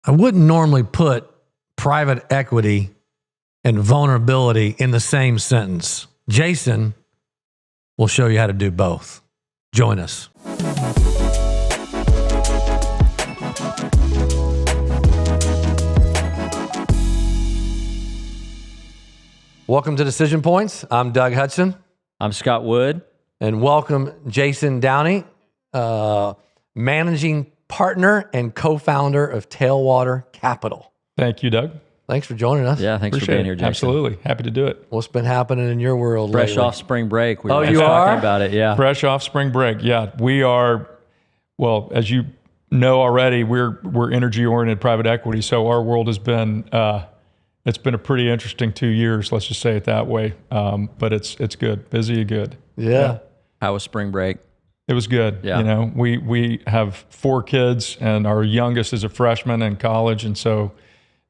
I wouldn't normally put private equity and vulnerability in the same sentence. Jason will show you how to do both. Join us. Welcome to Decision Points. I'm Doug Hudson. I'm Scott Wood. And welcome Jason Downie, managing partner and co-founder of Tailwater Capital. Thank you, Doug. Thanks for joining us. Yeah, thanks for being here, Jason. Absolutely. Happy to do it. What's been happening in your world Fresh lately? off spring break. We Oh, were you just are? talking about it, yeah. Fresh off spring break. Yeah, we are, well, as you know already, we're energy-oriented private equity, so our world has been, it's been a pretty interesting 2 years, let's just say it that way. But it's good, busy and good. Yeah. How was spring break? It was good. Yeah. You know, we have 4 kids, and our youngest is a freshman in college, and so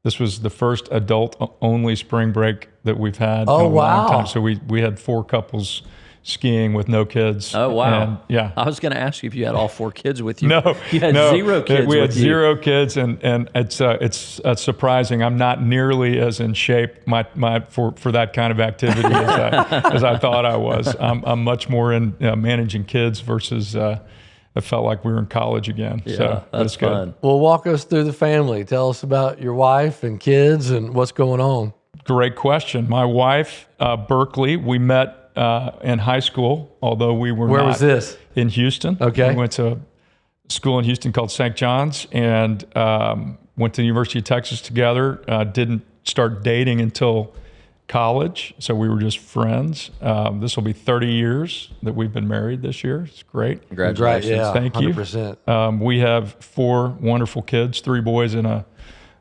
this was the first adult-only spring break that we've had in a long time. So we had 4 couples skiing with no kids. Oh, wow. And, yeah. I was going to ask you if you had all 4 kids with you. No, You had no. 0 kids We had with you. 0 kids, and it's surprising. I'm not nearly as in shape for that kind of activity as I thought I was. I'm much more in managing kids versus. It felt like we were in college again. Yeah, so that's good. fun. Well, walk us through the family. Tell us about your wife and kids and what's going on. Great question. My wife, Berkeley, we met in high school, although we were Where not was this? in Houston. Okay. We went to a school in Houston called St. John's and went to the University of Texas together. Didn't start dating until college, so we were just friends. This will be 30 years that we've been married this year. It's great. Congratulations. Yeah, Thank you. 100%. We have 4 wonderful kids, 3 boys and a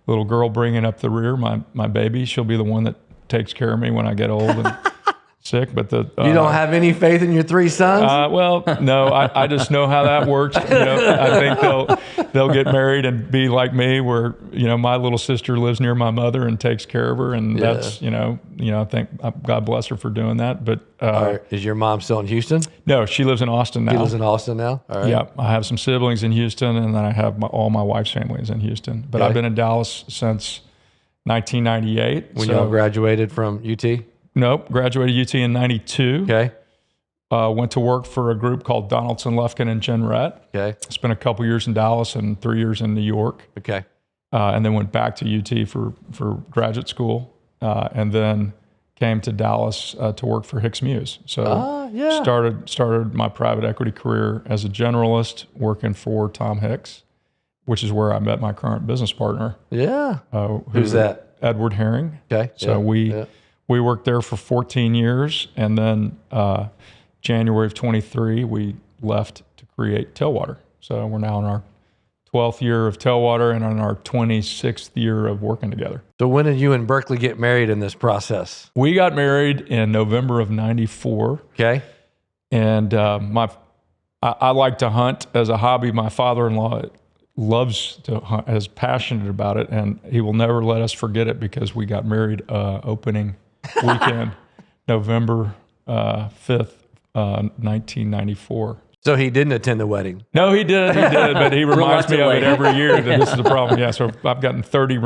little girl bringing up the rear, my baby. She'll be the one that takes care of me when I get old and sick. But You don't have any faith in your 3 sons? well, no, I just know how that works. You know, I think they'll get married and be like me, where my little sister lives near my mother and takes care of her, and that's I think God bless her for doing that. But All right. Is your mom still in Houston? no, she lives in Austin now. She lives in Austin now? All right. Yeah, I have some siblings in Houston, and then I have all my wife's family is in Houston. But Okay. I've been in Dallas since 1998. When y'all graduated from UT? Nope, graduated UT in 92. Okay. Went to work for a group called Donaldson, Lufkin, and Jenrette. Okay. Spent a couple years in Dallas and 3 years in New York. Okay. And then went back to UT for graduate school. And then came to Dallas to work for Hicks Muse. So yeah. started my private equity career as a generalist working for Tom Hicks, which is where I met my current business partner. Yeah. Who's that? Edward Herring. Okay. So we worked there for 14 years, and then January of 23, we left to create Tailwater. So we're now in our 12th year of Tailwater and on our 26th year of working together. So when did you and Berkeley get married in this process? We got married in November of 94. Okay. And I like to hunt as a hobby. My father-in-law loves to hunt, is passionate about it, and he will never let us forget it because we got married opening weekend, November 5th, 1994. So he didn't attend the wedding? No, he did, but he reminds me of it every year that this is a problem. Yeah, so I've gotten 30,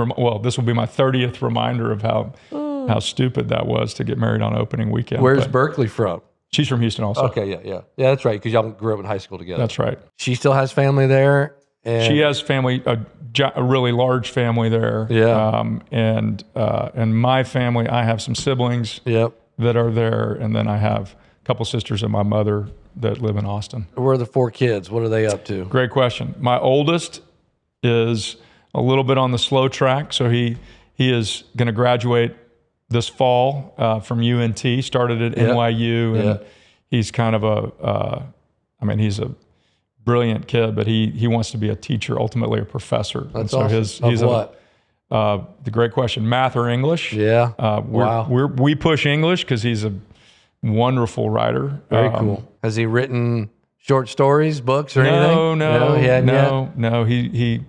this will be my 30th reminder of how stupid that was to get married on opening weekend. Where's Berkeley from? She's from Houston also. Okay, yeah. Yeah, that's right, because y'all grew up in high school together. That's right. She still has family there? And She has family, a really large family there. Yeah. And my family, I have some siblings Yep. that are there, and then I have a couple sisters and my mother that live in Austin. Where are the 4 kids? What are they up to? Great question. My oldest is a little bit on the slow track, so he is going to graduate this fall from UNT. Started at NYU, and he's kind of he's a brilliant kid, but he wants to be a teacher, ultimately a professor. That's and so awesome. he's what? The great question: math or English? Yeah. Wow. We push English because he's a wonderful writer. Very cool. Has he written short stories, books, or anything? No. He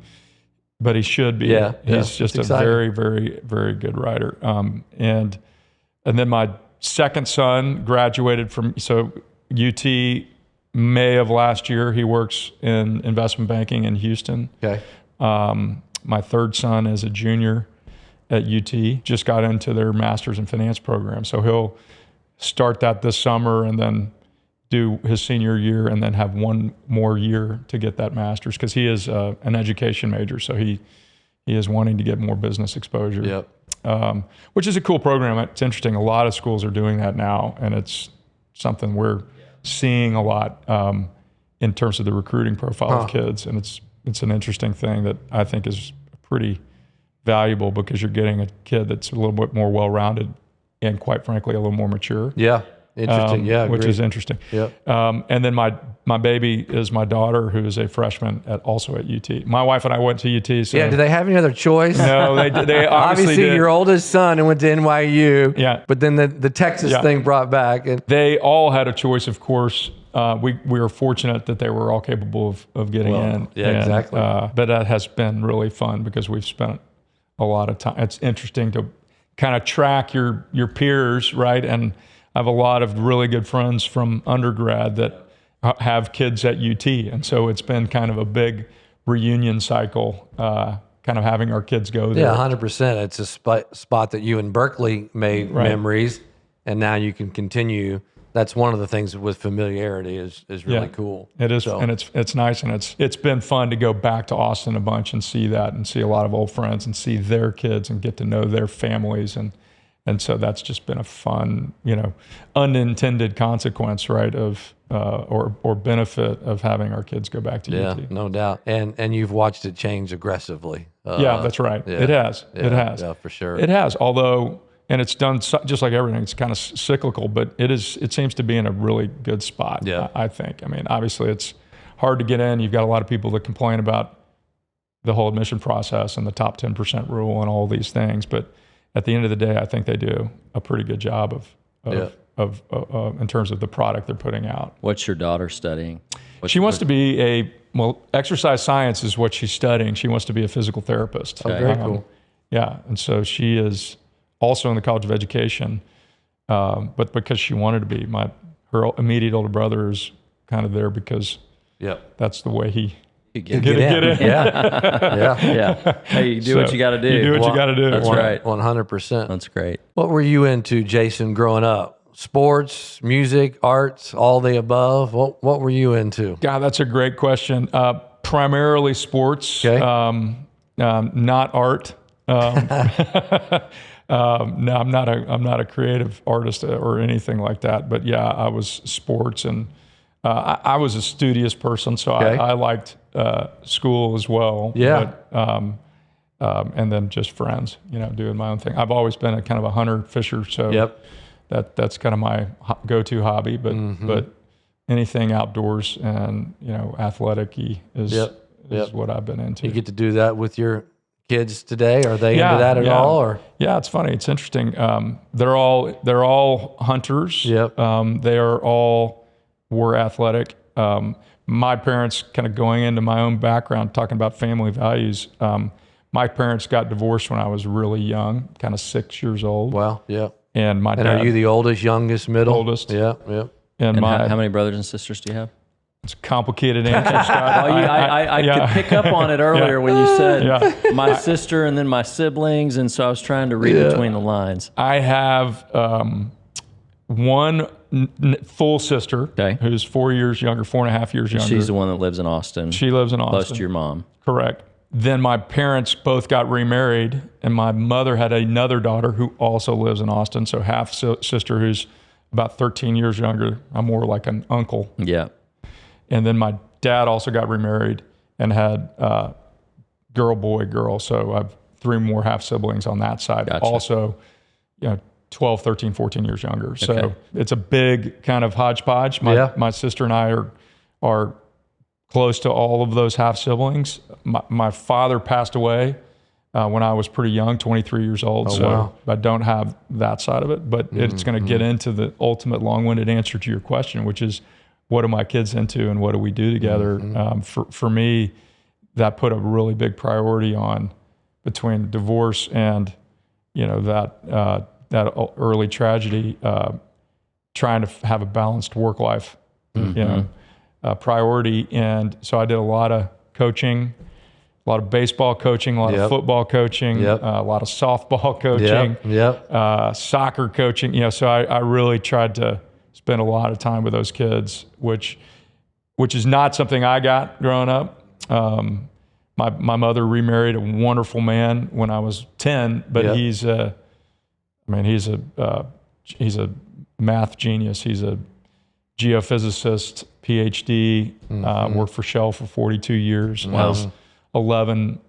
but he should be. Yeah, He's just a exciting. very, very, very good writer. And then my second son graduated from UT May of last year. He works in investment banking in Houston. Okay. My third son is a junior at UT, just got into their master's in finance program. So he'll start that this summer and then do his senior year and then have one more year to get that master's, because he is an education major. So he is wanting to get more business exposure. Yep. Which is a cool program. It's interesting. A lot of schools are doing that now, and it's something we're seeing a lot in terms of the recruiting profile of kids. And it's an interesting thing that I think is pretty valuable, because you're getting a kid that's a little bit more well-rounded and, quite frankly, a little more mature. Yeah. Interesting. Which is interesting. Yep. And then my baby is my daughter, who is a freshman also at UT. My wife and I went to UT. So Yeah. Do they have any other choice? No, they obviously did. your oldest son went to NYU. Yeah. But then the Texas thing brought back. And they all had a choice, of course. We were fortunate that they were all capable of getting in. Yeah, exactly. But that has been really fun, because we've spent a lot of time. It's interesting to kind of track your peers, right? And I have a lot of really good friends from undergrad that have kids at UT. And so it's been kind of a big reunion cycle, kind of having our kids go there. Yeah, 100%. It's a spot that you in Berkeley made memories, and now you can continue. That's one of the things with familiarity is really cool. It is, So, and it's nice, and it's been fun to go back to Austin a bunch and see that, and see a lot of old friends and see their kids and get to know their families, and so that's just been a fun, unintended consequence, right, of or benefit of having our kids go back to UT. no doubt. And you've watched it change aggressively. Yeah, that's right. Yeah. It has. It has. Yeah, for sure. It has. Although, and it's done just like everything. It's kind of cyclical, but it seems to be in a really good spot. Yeah. I think. I mean, obviously, it's hard to get in. You've got a lot of people that complain about the whole admission process and the top 10% rule and all these things, but at the end of the day, I think they do a pretty good job of in terms of the product they're putting out. What's your daughter studying? She wants to be exercise science is what she's studying. She wants to be a physical therapist. Oh, very cool. Yeah, and so she is also in the College of Education, but because she wanted to be, her immediate older brother is kind of there because that's the way he Get in. Yeah. Hey, you do what you got to do. You do what you got to do. That's right. 100%. That's great. What were you into, Jason, growing up? Sports, music, arts, all the above? What were you into? God, that's a great question. Primarily sports, Okay. Not art. No, I'm not a creative artist or anything like that. But yeah, I was sports, and I was a studious person, so I liked school as well. Yeah. But, and then just friends, doing my own thing. I've always been a kind of a hunter fisher, so that's kind of my go-to hobby. But anything outdoors and athletic-y is what I've been into. You get to do that with your kids today? Are they into that at all? Or yeah, it's funny. It's interesting. They're all hunters. Yep. They were athletic. My parents, kind of going into my own background, talking about family values. My parents got divorced when I was really young, kind of 6 years old. Wow. Yeah. And my dad, are you the oldest, youngest, middle? Oldest. Yeah. Yeah. And how many brothers and sisters do you have? It's a complicated answer, Scott. I could pick up on it earlier when you said my sister and then my siblings, and so I was trying to read between the lines. I have one full sister who's 4 years younger, 4.5 years younger. She's the one that lives in Austin. She lives in Austin. Close to your mom. Correct. Then my parents both got remarried, and my mother had another daughter who also lives in Austin, so half sister who's about 13 years younger. I'm more like an uncle. Yeah. And then my dad also got remarried and had girl, boy, girl. So I have 3 more half siblings on that side. Gotcha. Also, 12, 13, 14 years younger. So it's a big kind of hodgepodge. My sister and I are close to all of those half siblings. My father passed away when I was pretty young, 23 years old. So I don't have that side of it, but it's going to get into the ultimate long-winded answer to your question, which is, what are my kids into and what do we do together? For me, that put a really big priority on between divorce and, that early tragedy, trying to have a balanced work life, priority. And so I did a lot of coaching, a lot of baseball coaching, a lot of football coaching, a lot of softball coaching, soccer coaching. You know, so I really tried to spend a lot of time with those kids, which is not something I got growing up. My mother remarried a wonderful man when I was 10, but he's a math genius. He's a geophysicist, PhD, worked for Shell for 42 years, has 11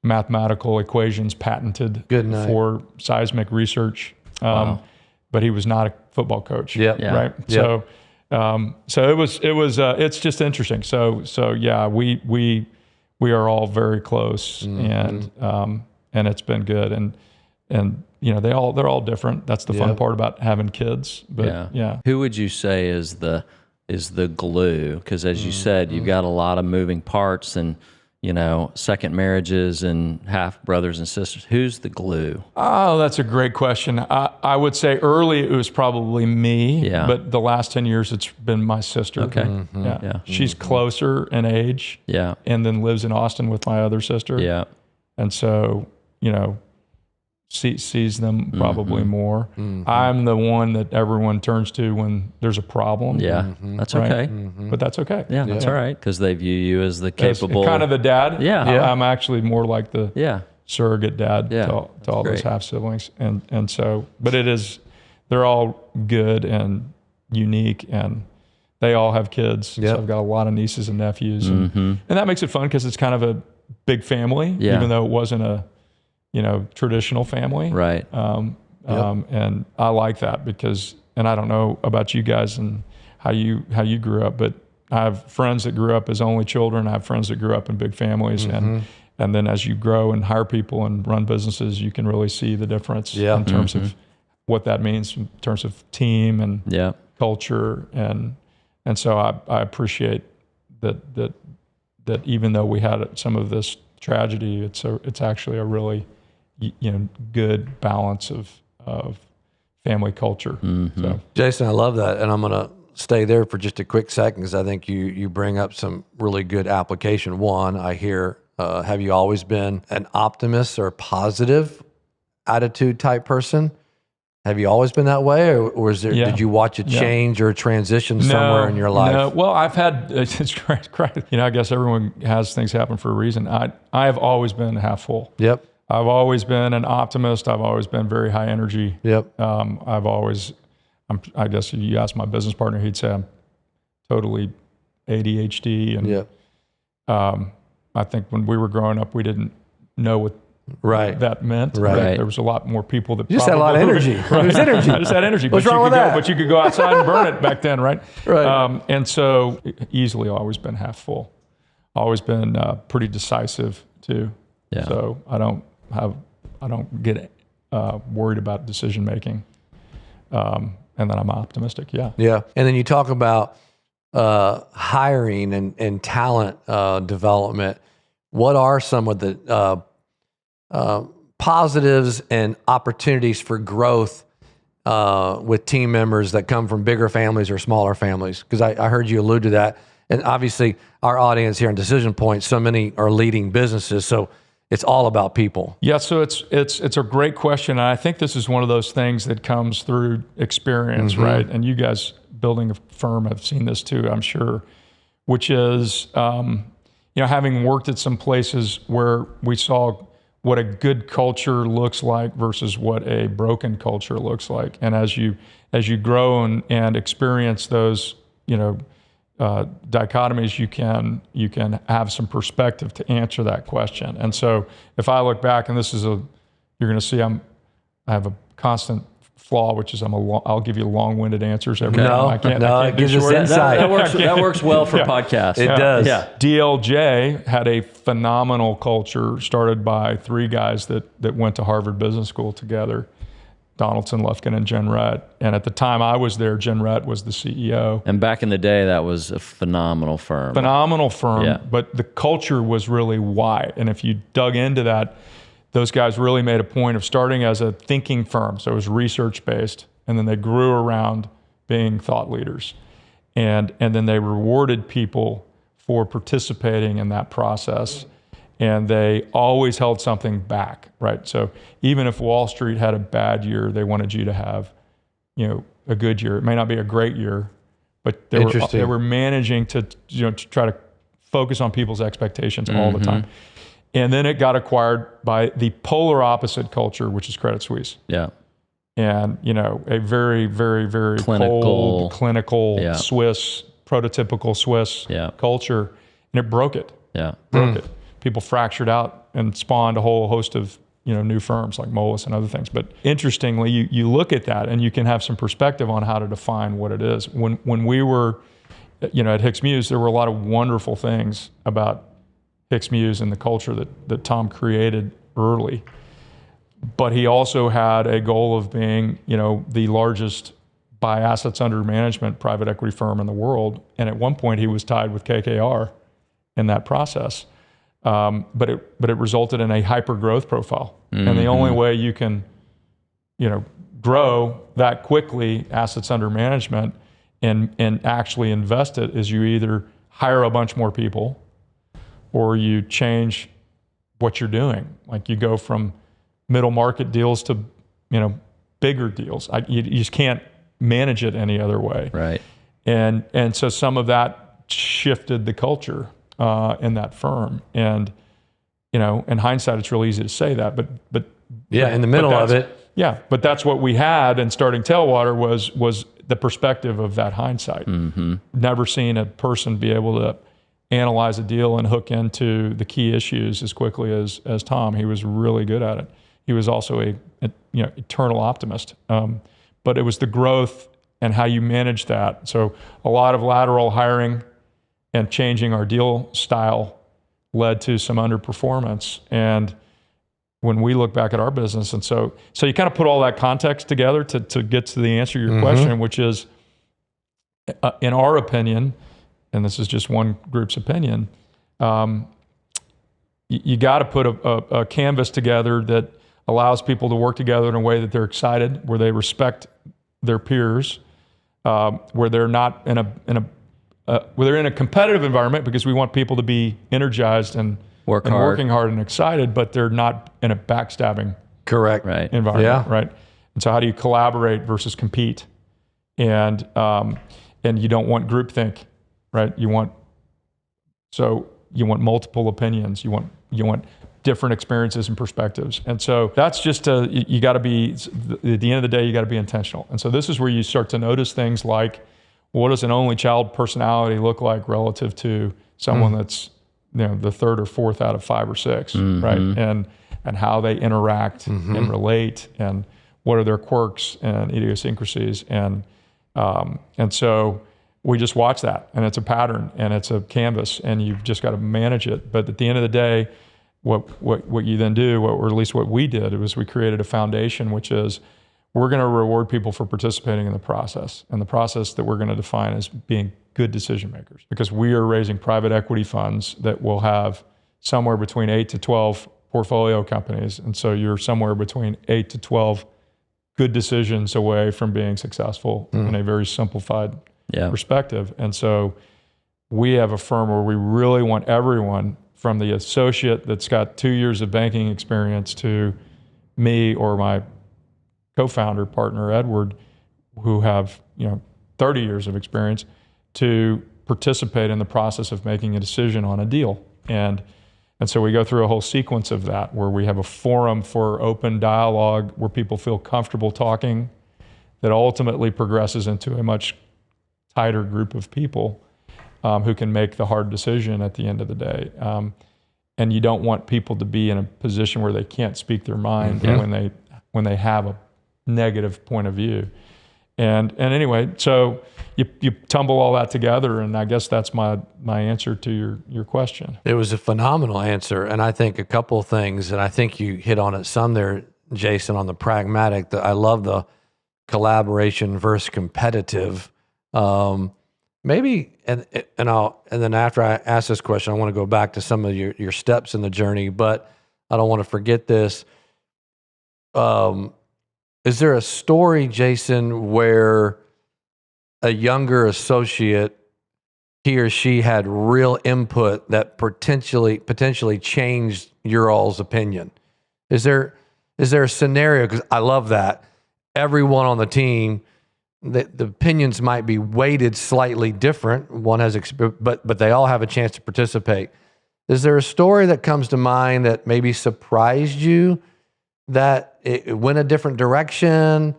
mathematical equations patented for seismic research. But he was not a football coach, right? So, it's just interesting. So yeah, we are all very close, and it's been good, and you know, they're all different. That's the fun part about having kids. But who would you say is the glue? Because as you said, you've got a lot of moving parts, and you know, second marriages and half brothers and sisters. Who's the glue? Oh, that's a great question. I would say early it was probably me, but the last 10 years it's been my sister. Okay. She's closer in age, and then lives in Austin with my other sister. And so, you know, sees them probably more. I'm the one that everyone turns to when there's a problem. That's okay. But that's okay. That's all right, because they view you as the capable... As kind of the dad. I'm actually more like the surrogate dad to all those half-siblings. And so, but they're all good and unique, and they all have kids. So I've got a lot of nieces and nephews. And that makes it fun because it's kind of a big family, even though it wasn't a traditional family. Right. And I like that because, and I don't know about you guys and how you grew up, but I have friends that grew up as only children. I have friends that grew up in big families, and then as you grow and hire people and run businesses, you can really see the difference in terms of what that means in terms of team and culture. And so I appreciate that even though we had some of this tragedy, it's actually a really good balance of family culture. So. Jason, I love that, and I'm going to stay there for just a quick second because I think you bring up some really good application. One, I hear, have you always been an optimist or positive attitude type person? Have you always been that way, or is there? Did you watch a change or a transition somewhere in your life? No. Well, I've had. It's great. I guess everyone has things happen for a reason. I have always been half full. Yep. I've always been an optimist. I've always been very high energy. Yep. I guess if you ask my business partner, he'd say I'm totally ADHD. And I think when we were growing up, we didn't know what that meant. Right. There was a lot more people that you just had a lot of energy. It was energy. I just had energy. What's wrong with that? But you could go outside and burn it back then, right? Right. And so easily always been half full. Always been pretty decisive too. Yeah. So I don't get worried about decision making. And then I'm optimistic. Yeah. Yeah. And then you talk about hiring and talent development. What are some of the positives and opportunities for growth with team members that come from bigger families or smaller families? Because I heard you allude to that. And obviously our audience here on Decision Point, so many are leading businesses. So it's all about people. Yeah, so it's a great question. And I think this is one of those things that comes through experience, right? And you guys building a firm have seen this too, I'm sure, which is, having worked at some places where we saw what a good culture looks like versus what a broken culture looks like. And as you grow and experience those, dichotomies, you can have some perspective to answer that question. And so if I look back, and you're going to see I have a constant flaw, which is I'll give you long-winded answers every time. I can't it gives us insight. That works well for podcasts. It does. Yeah. DLJ had a phenomenal culture started by three guys that went to Harvard Business School together, Donaldson, Lufkin, and Jen Rett. And at the time I was there, Jen Rett was the CEO. And back in the day, that was a phenomenal firm. But the culture was really why. And if you dug into that, those guys really made a point of starting as a thinking firm. So it was research-based. And then they grew around being thought leaders. And then they rewarded people for participating in that process. And they always held something back, right? So even if Wall Street had a bad year, they wanted you to have, a good year. It may not be a great year, but they were managing to, to try to focus on people's expectations all the time. And then it got acquired by the polar opposite culture, which is Credit Suisse. Yeah. And, a very, very, very cold, clinical Swiss, prototypical Swiss culture. And it broke it. Yeah. Broke it. People fractured out and spawned a whole host of new firms like Moelis and other things. But interestingly, you look at that and you can have some perspective on how to define what it is. When we were at Hicks Muse, there were a lot of wonderful things about Hicks Muse and the culture that Tom created early. But he also had a goal of being the largest by assets under management private equity firm in the world. And at one point he was tied with KKR in that process. But it resulted in a hyper growth profile. And the only way you can, grow that quickly assets under management and actually invest it is you either hire a bunch more people or you change what you're doing. Like you go from middle market deals to, bigger deals. You just can't manage it any other way. Right. And so some of that shifted the culture in that firm. And, in hindsight, it's really easy to say that, but in the middle of it. Yeah. But that's what we had in starting Tailwater was the perspective of that hindsight. Never seen a person be able to analyze a deal and hook into the key issues as quickly as Tom. He was really good at it. He was also a eternal optimist. But it was the growth and how you manage that. So a lot of lateral hiring and changing our deal style led to some underperformance. And when we look back at our business, and so you kind of put all that context together to get to the answer to your question, which is, in our opinion, and this is just one group's opinion, you got to put a canvas together that allows people to work together in a way that they're excited, where they respect their peers, where they're not where they're in a competitive environment because we want people to be energized and working hard and excited, but they're not in a backstabbing environment, right? And so how do you collaborate versus compete? And you don't want groupthink, right? You want multiple opinions. You want different experiences and perspectives. And so that's just you got to be, at the end of the day, you got to be intentional. And so this is where you start to notice things like, what does an only child personality look like relative to someone that's the third or fourth out of 5 or 6, right? And how they interact and relate, and what are their quirks and idiosyncrasies, and so we just watch that, and it's a pattern and it's a canvas, and you've just got to manage it. But at the end of the day, what you then do, or at least what we did, was we created a foundation, which is we're going to reward people for participating in the process, and the process that we're going to define as being good decision makers, because we are raising private equity funds that will have somewhere between 8 to 12 portfolio companies. And so you're somewhere between 8 to 12 good decisions away from being successful in a very simplified perspective. And so we have a firm where we really want everyone, from the associate that's got 2 years of banking experience to me or my co-founder partner, Edward, who have 30 years of experience, to participate in the process of making a decision on a deal. And so we go through a whole sequence of that, where we have a forum for open dialogue, where people feel comfortable talking, that ultimately progresses into a much tighter group of people who can make the hard decision at the end of the day. And you don't want people to be in a position where they can't speak their mind when they have a negative point of view. And anyway, so you tumble all that together, and I guess that's my answer to your question. It was a phenomenal answer, and I think a couple of things, and I think you hit on it some there, Jason, on the pragmatic. I love the collaboration versus competitive. Maybe, and then after I ask this question, I want to go back to some of your steps in the journey, but I don't want to forget this. Is there a story, Jason, where a younger associate he or she had real input that potentially changed your all's opinion? Is there a scenario? Because I love that everyone on the team, the opinions might be weighted slightly different. One has, but they all have a chance to participate. Is there a story that comes to mind that maybe surprised you, that it went a different direction,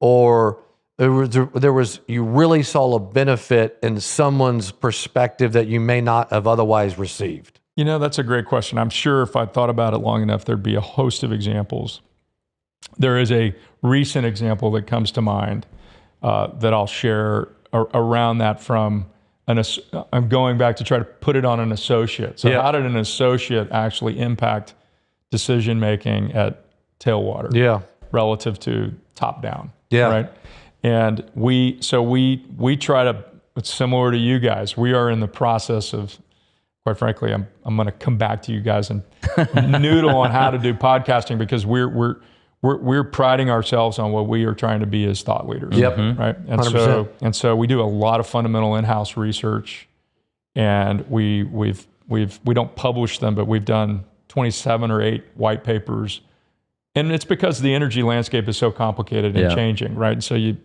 or there was you really saw a benefit in someone's perspective that you may not have otherwise received? You know, that's a great question. I'm sure if I thought about it long enough, there'd be a host of examples. There is a recent example that comes to mind that I'll share around that from I'm going back to try to put it on an associate. So how did an associate actually impact decision making at Tailwater relative to top down? Right. And we try to, it's similar to you guys. We are in the process of, quite frankly, I'm going to come back to you guys and noodle on how to do podcasting, because we're priding ourselves on what we are trying to be as thought leaders. Right. And 100%. so we do a lot of fundamental in-house research, and we don't publish them, but we've done 27 or 8 white papers. And it's because the energy landscape is so complicated and changing, right? And so you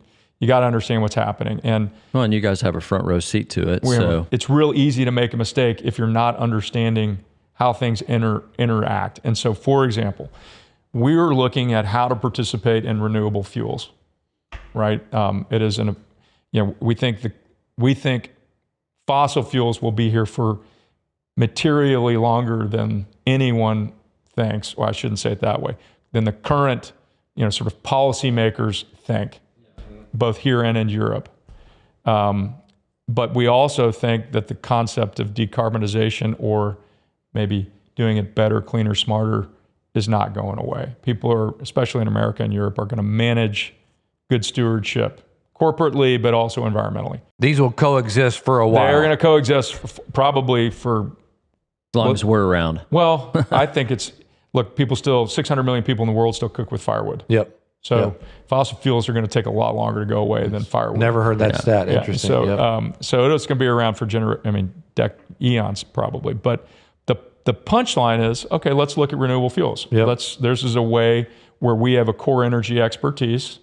got to understand what's happening. And you guys have a front row seat to it. So it's real easy to make a mistake if you're not understanding how things interact. And so, for example, we're looking at how to participate in renewable fuels, right? It is we think fossil fuels will be here for materially longer than anyone thinks. Well, I shouldn't say it that way. Than the current, sort of policymakers think, both here and in Europe. But we also think that the concept of decarbonization, or maybe doing it better, cleaner, smarter, is not going away. People are, especially in America and Europe, are going to manage good stewardship corporately, but also environmentally. These will coexist for a while. They're going to coexist probably for as long as we're around. Well, I think look, 600 million people in the world still cook with firewood. So fossil fuels are going to take a lot longer to go away than firewood. Never heard that stat. Interesting. So, so it's going to be around for eons probably. But the punchline is, okay, let's look at renewable fuels. This is a way where we have a core energy expertise.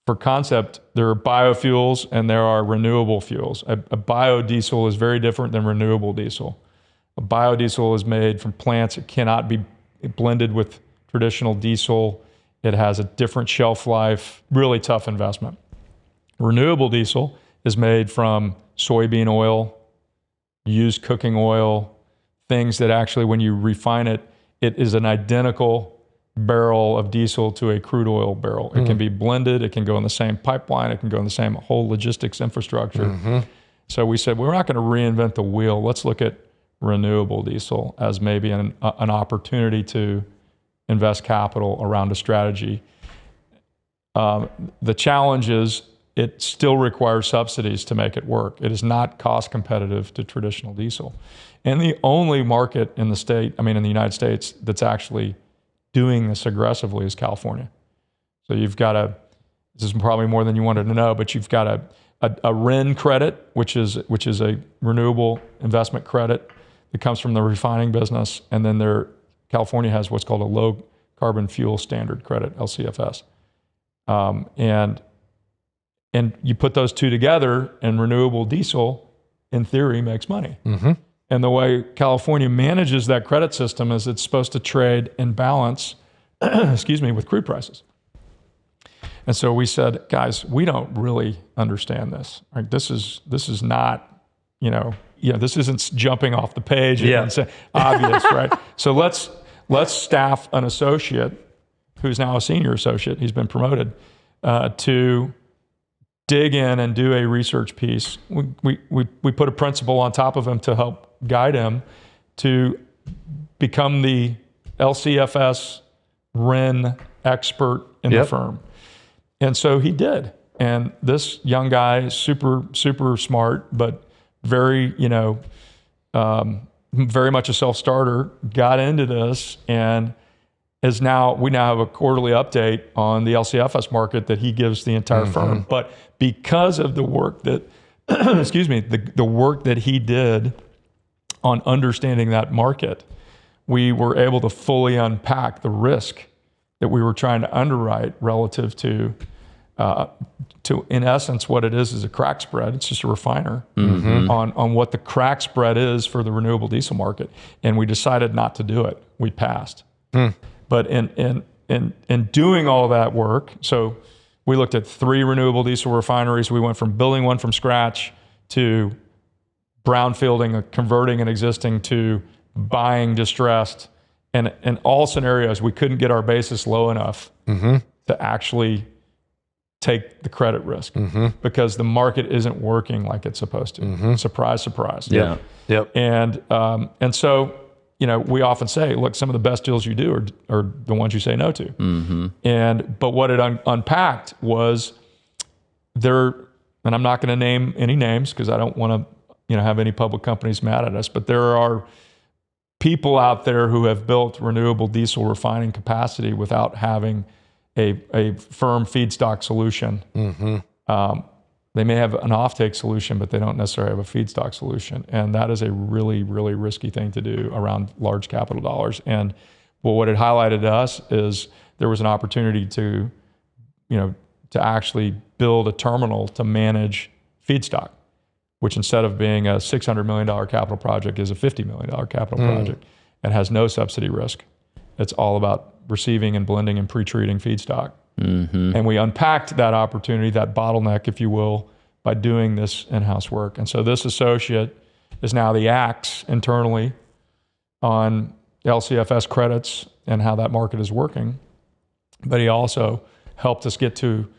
For concept, there are biofuels and there are renewable fuels. A biodiesel is very different than renewable diesel. A biodiesel is made from plants. It cannot be blended with traditional diesel. It has a different shelf life, really tough investment. Renewable diesel is made from soybean oil, used cooking oil, things that actually, when you refine it, it is an identical barrel of diesel to a crude oil barrel. It can be blended, it can go in the same pipeline, it can go in the same whole logistics infrastructure. So we said, we're not going to reinvent the wheel. Let's look at renewable diesel as maybe an opportunity to invest capital around a strategy. The challenge is it still requires subsidies to make it work. It is not cost competitive to traditional diesel. And the only market in the United States that's actually doing this aggressively is California. So you've got this is probably more than you wanted to know, but you've got a RIN credit, which is a renewable investment credit that comes from the refining business. And then California has what's called a low carbon fuel standard credit, LCFS. And you put those two together, and renewable diesel, in theory, makes money. And the way California manages that credit system is it's supposed to trade in balance, with crude prices. And so we said, guys, we don't really understand this. Right? This is not, this isn't jumping off the page and saying obvious, right? So let's staff an associate who's now a senior associate. He's been promoted to dig in and do a research piece. We put a principal on top of him to help guide him to become the LCFS RIN expert in the firm. And so he did. And this young guy, super, super smart, but very, very much a self-starter, got into this and we now have a quarterly update on the LCFS market that he gives the entire firm. But because of the work that excuse me, the work that he did on understanding that market, we were able to fully unpack the risk that we were trying to underwrite relative to in essence, what it is a crack spread. It's just a refiner on what the crack spread is for the renewable diesel market. And we decided not to do it. We passed. But in doing all that work, so we looked at 3 renewable diesel refineries. We went from building one from scratch to brownfielding, converting an existing, to buying distressed. And in all scenarios, we couldn't get our basis low enough to actually take the credit risk because the market isn't working like it's supposed to. Surprise, surprise. Yep. And so, we often say, look, some of the best deals you do are the ones you say no to. But what it unpacked was there, and I'm not going to name any names because I don't want to, have any public companies mad at us, but there are people out there who have built renewable diesel refining capacity without having a firm feedstock solution. They may have an offtake solution, but they don't necessarily have a feedstock solution. And that is a really, really risky thing to do around large capital dollars. And what it highlighted to us is there was an opportunity to actually build a terminal to manage feedstock, which instead of being a $600 million capital project is a $50 million capital project and has no subsidy risk. It's all about receiving and blending and pre-treating feedstock. And we unpacked that opportunity, that bottleneck, if you will, by doing this in-house work. And so this associate is now the axe internally on LCFS credits and how that market is working. But he also helped us get to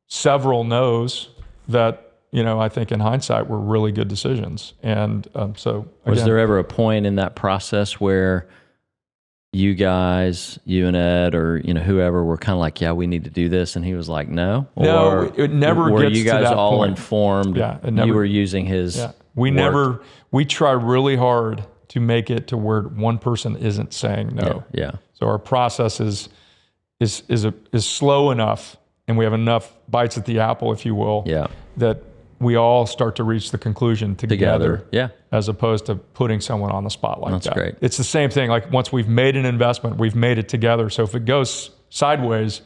several no's that, I think in hindsight were really good decisions. And so again, was there ever a point in that process where you guys, you and Ed, or whoever, were kind of like, yeah, we need to do this, and he was like, no? No, it never were gets you guys to that all point. informed? Yeah, it never, you were using his. Yeah, we try really hard to make it to where one person isn't saying no. Yeah. So our process is slow enough, and we have enough bites at the apple, if you will, that we all start to reach the conclusion together. Yeah. As opposed to putting someone on the spot like that. That's great. It's the same thing. Like once we've made an investment, we've made it together. So if it goes sideways,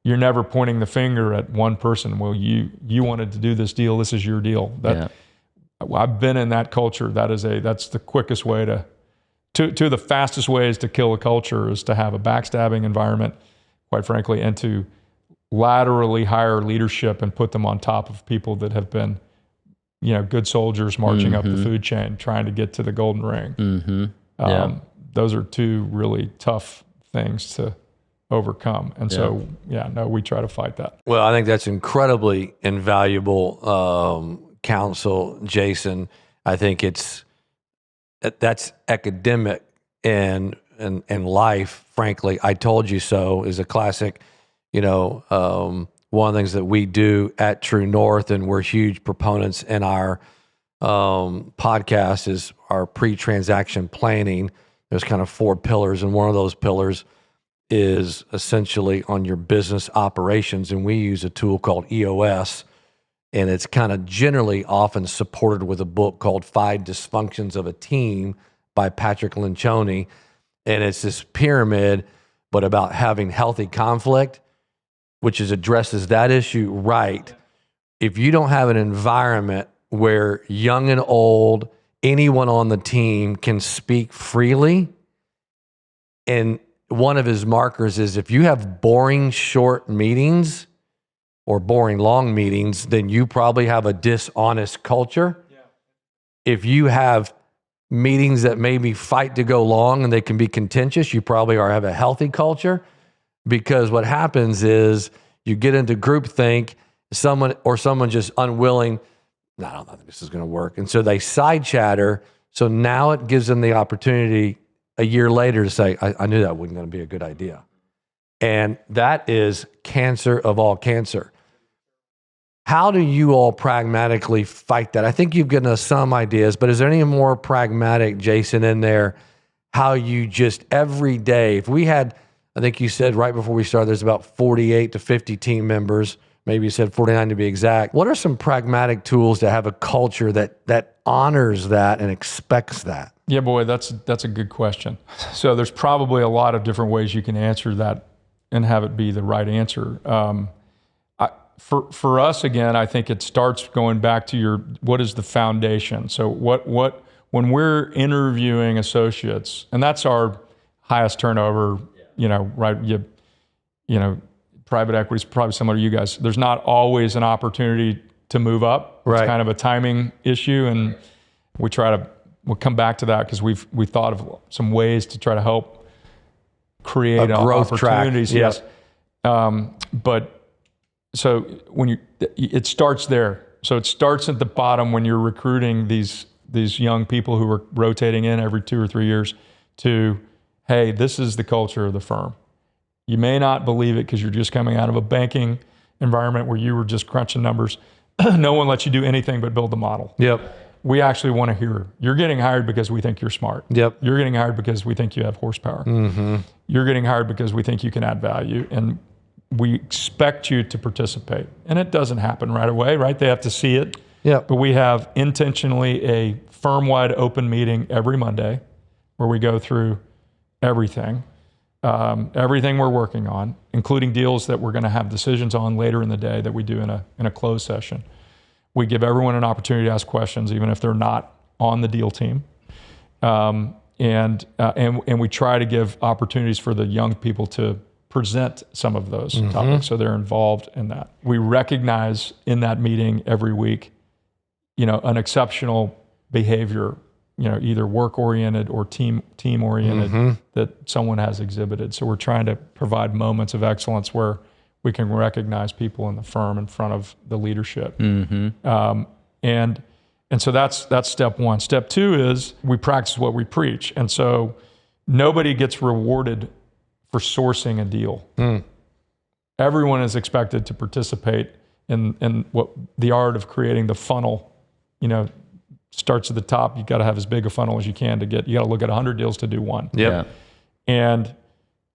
you're never pointing the finger at one person. Well, you wanted to do this deal. This is your deal. I've been in that culture. That's the quickest way two of the fastest ways to kill a culture is to have a backstabbing environment, quite frankly, and to laterally hire leadership and put them on top of people that have been, good soldiers marching up the food chain, trying to get to the golden ring. Those are 2 really tough things to overcome. And so, we try to fight that. Well, I think that's incredibly invaluable counsel, Jason. I think that's academic and life, frankly. I told you so is a classic. One of the things that we do at True North, and we're huge proponents in our podcast, is our pre-transaction planning. There's kind of 4 pillars, and one of those pillars is essentially on your business operations, and we use a tool called EOS, and it's kind of generally often supported with a book called 5 Dysfunctions of a Team by Patrick Lencioni, and it's this pyramid, but about having healthy conflict, which addresses that issue right. If you don't have an environment where young and old, anyone on the team can speak freely, and one of his markers is if you have boring short meetings or boring long meetings, then you probably have a dishonest culture. If you have meetings that maybe fight to go long and they can be contentious, you probably have a healthy culture. Because what happens is you get into groupthink, someone just unwilling, no, I don't think this is going to work. And so they side chatter. So now it gives them the opportunity a year later to say, I knew that wasn't going to be a good idea. And that is cancer of all cancer. How do you all pragmatically fight that? I think you've given us some ideas, but is there any more pragmatic, Jason, in there? How you just every day, if we had, I think you said right before we started, there's about 48 to 50 team members maybe you said 49 to be exact. What are some pragmatic tools to have a culture that honors that and expects that? Yeah, boy, that's a good question. So there's probably a lot of different ways you can answer that and have it be the right answer. For us, again, I think it starts going back to what is the foundation? So when we're interviewing associates, and that's our highest turnover, right? Private equity is probably similar to you guys. There's not always an opportunity to move up. Right. It's kind of a timing issue, and we'll come back to that because we've thought of some ways to try to help create growth opportunities. Track. Yes. But so it starts there. So it starts at the bottom when you're recruiting these young people who are rotating in every 2 or 3 years to, hey, this is the culture of the firm. You may not believe it because you're just coming out of a banking environment where you were just crunching numbers. No one lets you do anything but build the model. Yep. We actually want to hear, you're getting hired because we think you're smart. Yep. You're getting hired because we think you have horsepower. Mm-hmm. You're getting hired because we think you can add value. And we expect you to participate. And it doesn't happen right away, right? They have to see it. Yep. But we have intentionally a firm-wide open meeting every Monday where we go through everything we're working on, including deals that we're going to have decisions on later in the day that we do in a closed session. We give everyone an opportunity to ask questions, even if they're not on the deal team. And we try to give opportunities for the young people to present some of those topics so they're involved in that. We recognize in that meeting every week, an exceptional behavior, either work-oriented or team-oriented that someone has exhibited. So we're trying to provide moments of excellence where we can recognize people in the firm in front of the leadership. And so that's step one. Step two is we practice what we preach. And so nobody gets rewarded for sourcing a deal. Everyone is expected to participate in what the art of creating the funnel, starts at the top. You got to have as big a funnel as you can you got to look at 100 deals to do one. Yep. Yeah.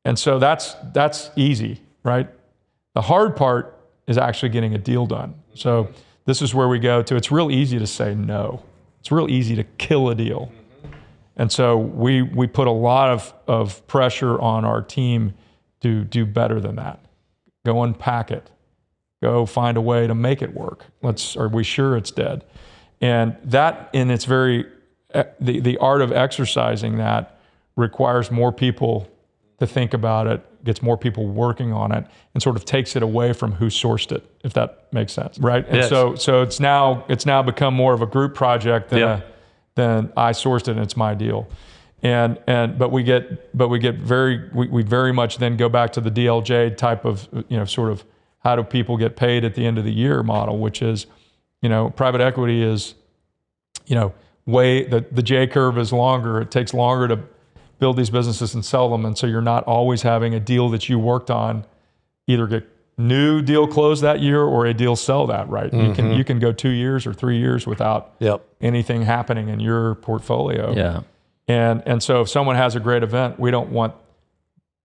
And so that's easy, right? The hard part is actually getting a deal done. So this is where we go to, it's real easy to say no. It's real easy to kill a deal. And so we put a lot of pressure on our team to do better than that. Go unpack it. Go find a way to make it work. Are we sure it's dead? And that in its the art of exercising that requires more people to think about it, gets more people working on it, and sort of takes it away from who sourced it, if that makes sense, right? And yes. so it's now become more of a group project than I sourced it and it's my deal. But we very much then go back to the DLJ type of, sort of how do people get paid at the end of the year model, which is, private equity is, the J curve is longer. It takes longer to build these businesses and sell them. And so you're not always having a deal that you worked on either get new deal closed that year or a deal sell that, right? You can go 2 years or 3 years without anything happening in your portfolio. Yeah. And so if someone has a great event, we don't want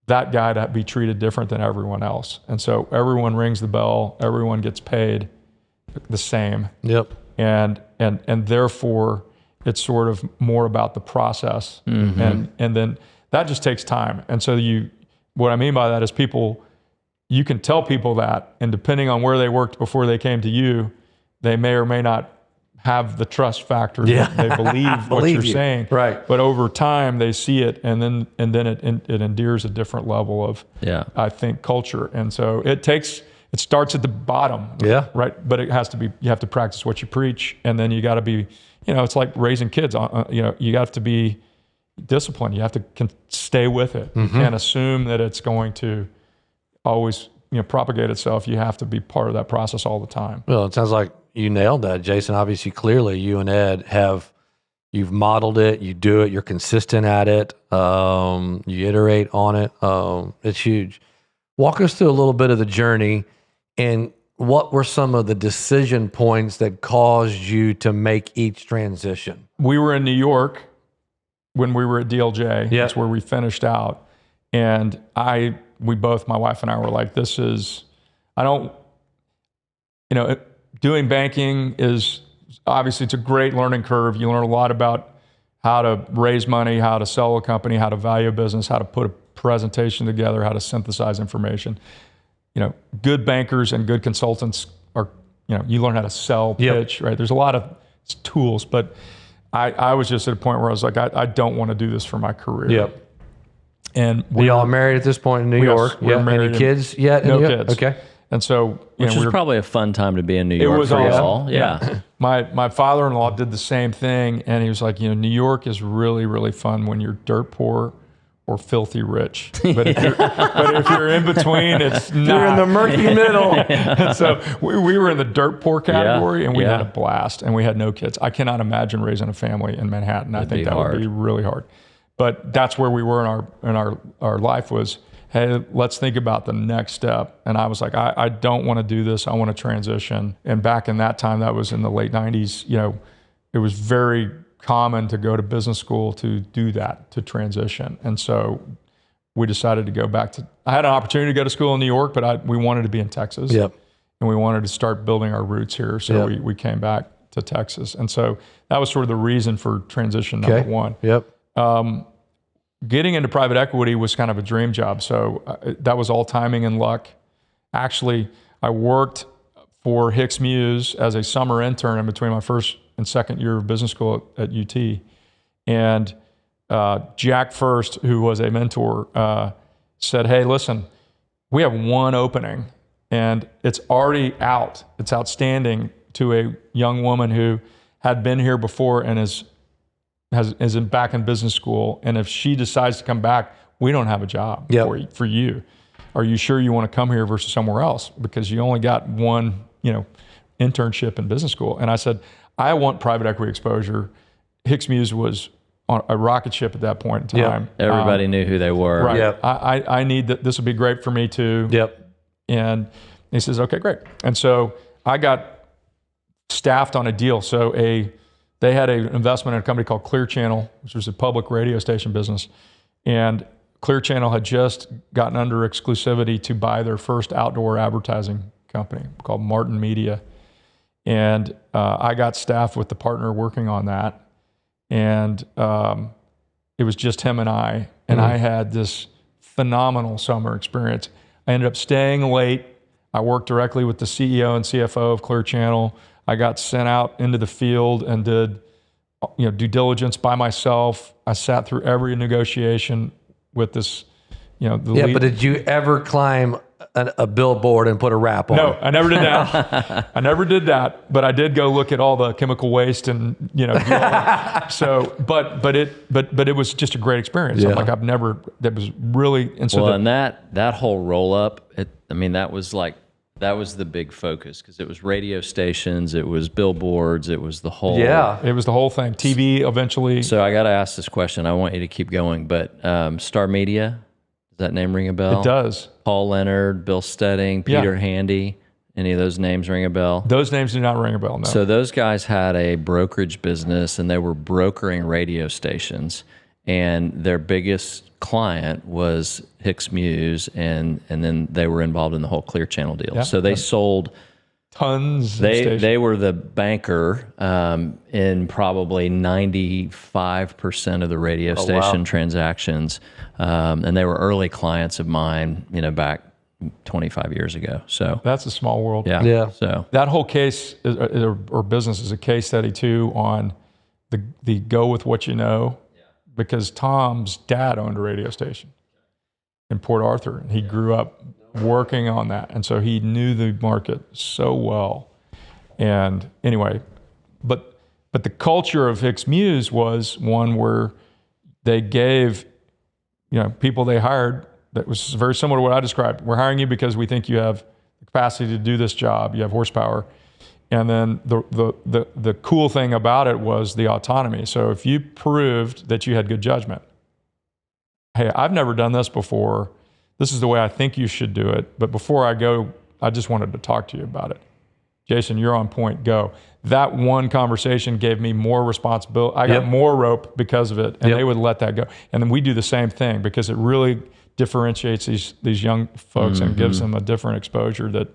that guy to be treated different than everyone else. And so everyone rings the bell, everyone gets paid the same. Yep. And therefore it's sort of more about the process. And then that just takes time. And so what I mean by that is you can tell people that, and depending on where they worked before they came to you, they may or may not have the trust factor. That they believe what you're saying. Right. But over time they see it, and then it endears a different level of, I think, culture. And so it starts at the bottom. Yeah. Right. But you have to practice what you preach, and then you got to be, it's like raising kids. You have to be disciplined. You have to stay with it. You can't assume that it's going to always propagate itself. You have to be part of that process all the time. Well, it sounds like you nailed that, Jason. Obviously, clearly, you and Ed you've modeled it, you do it, you're consistent at it, you iterate on it. It's huge. Walk us through a little bit of the journey, and what were some of the decision points that caused you to make each transition? We were in New York when we were at DLJ. That's where we finished out. And my wife and I were like, doing banking is obviously, it's a great learning curve. You learn a lot about how to raise money, how to sell a company, how to value a business, how to put a presentation together, how to synthesize information. Good bankers and good consultants are, you learn how to sell, pitch, right? There's a lot of tools, but I was just at a point where I was like, I don't want to do this for my career. Yep. And we all married at this point in New York. We're married. Any kids yet? No kids. Okay. And so, which was probably a fun time to be in New York. It was for awesome. y'all. Yeah. My father-in-law did the same thing, and he was like, New York is really, really fun when you're dirt poor or filthy rich. But if you're in between, it's not. You're in the murky middle. And so we were in the dirt poor category, and we had a blast, and we had no kids. I cannot imagine raising a family in Manhattan. I think that would be really hard. But that's where we were in our life was, hey, let's think about the next step. And I was like, I don't want to do this. I want to transition. And back in that time, that was in the late 90s, it was very common to go to business school to do that, to transition. And so we decided to go back to, I had an opportunity to go to school in New York, but we wanted to be in Texas. Yep. And we wanted to start building our roots here. So we came back to Texas. And so that was sort of the reason for transition number one. Yep. Getting into private equity was kind of a dream job. So that was all timing and luck. Actually, I worked for Hicks Muse as a summer intern in between my first and second year of business school at UT. And Jack First, who was a mentor, said, hey, listen, we have one opening and it's already out. It's outstanding to a young woman who had been here before and is back in business school, and if she decides to come back, we don't have a job for you. Are you sure you want to come here versus somewhere else? Because you only got one, internship in business school. And I said, I want private equity exposure. Hicks Muse was on a rocket ship at that point in time. Everybody knew who they were. Right. Yep. I need that. This would be great for me too. Yep. And he says, okay, great. And so I got staffed on a deal. So they had an investment in a company called Clear Channel, which was a public radio station business. And Clear Channel had just gotten under exclusivity to buy their first outdoor advertising company called Martin Media. And I got staffed with the partner working on that. And it was just him and I. And I had this phenomenal summer experience. I ended up staying late. I worked directly with the CEO and CFO of Clear Channel. I got sent out into the field and did, due diligence by myself. I sat through every negotiation with this, but did you ever climb a billboard and put a wrap on? No, I never did that. I never did that, but I did go look at all the chemical waste and, so, but it was just a great experience. I'm like, that was really, and so and that whole roll up, that was the big focus because it was radio stations, it was billboards, it was the whole... it was the whole thing. TV eventually. So I got to ask this question. I want you to keep going, but Star Media, does that name ring a bell? It does. Paul Leonard, Bill Stedding, Peter Handy, any of those names ring a bell? Those names do not ring a bell, no. So those guys had a brokerage business and they were brokering radio stations, and their biggest client was Hicks Muse, and then they were involved in the whole Clear Channel deal. Yeah. So they sold tons. They were the banker in probably 95% of the radio station transactions, and they were early clients of mine, back 25 years ago. So that's a small world. Yeah. So that whole case or business is a case study too on the go with what you know. Because Tom's dad owned a radio station in Port Arthur, and he grew up working on that. And so he knew the market so well. And anyway, but the culture of Hicks Muse was one where they gave, people they hired, that was very similar to what I described. We're hiring you because we think you have the capacity to do this job. You have horsepower. And then the cool thing about it was the autonomy. So if you proved that you had good judgment, hey, I've never done this before. This is the way I think you should do it. But before I go, I just wanted to talk to you about it. Jason, you're on point, go. That one conversation gave me more responsibility. I got more rope because of it, and they would let that go. And then we do the same thing because it really differentiates these young folks and gives them a different exposure that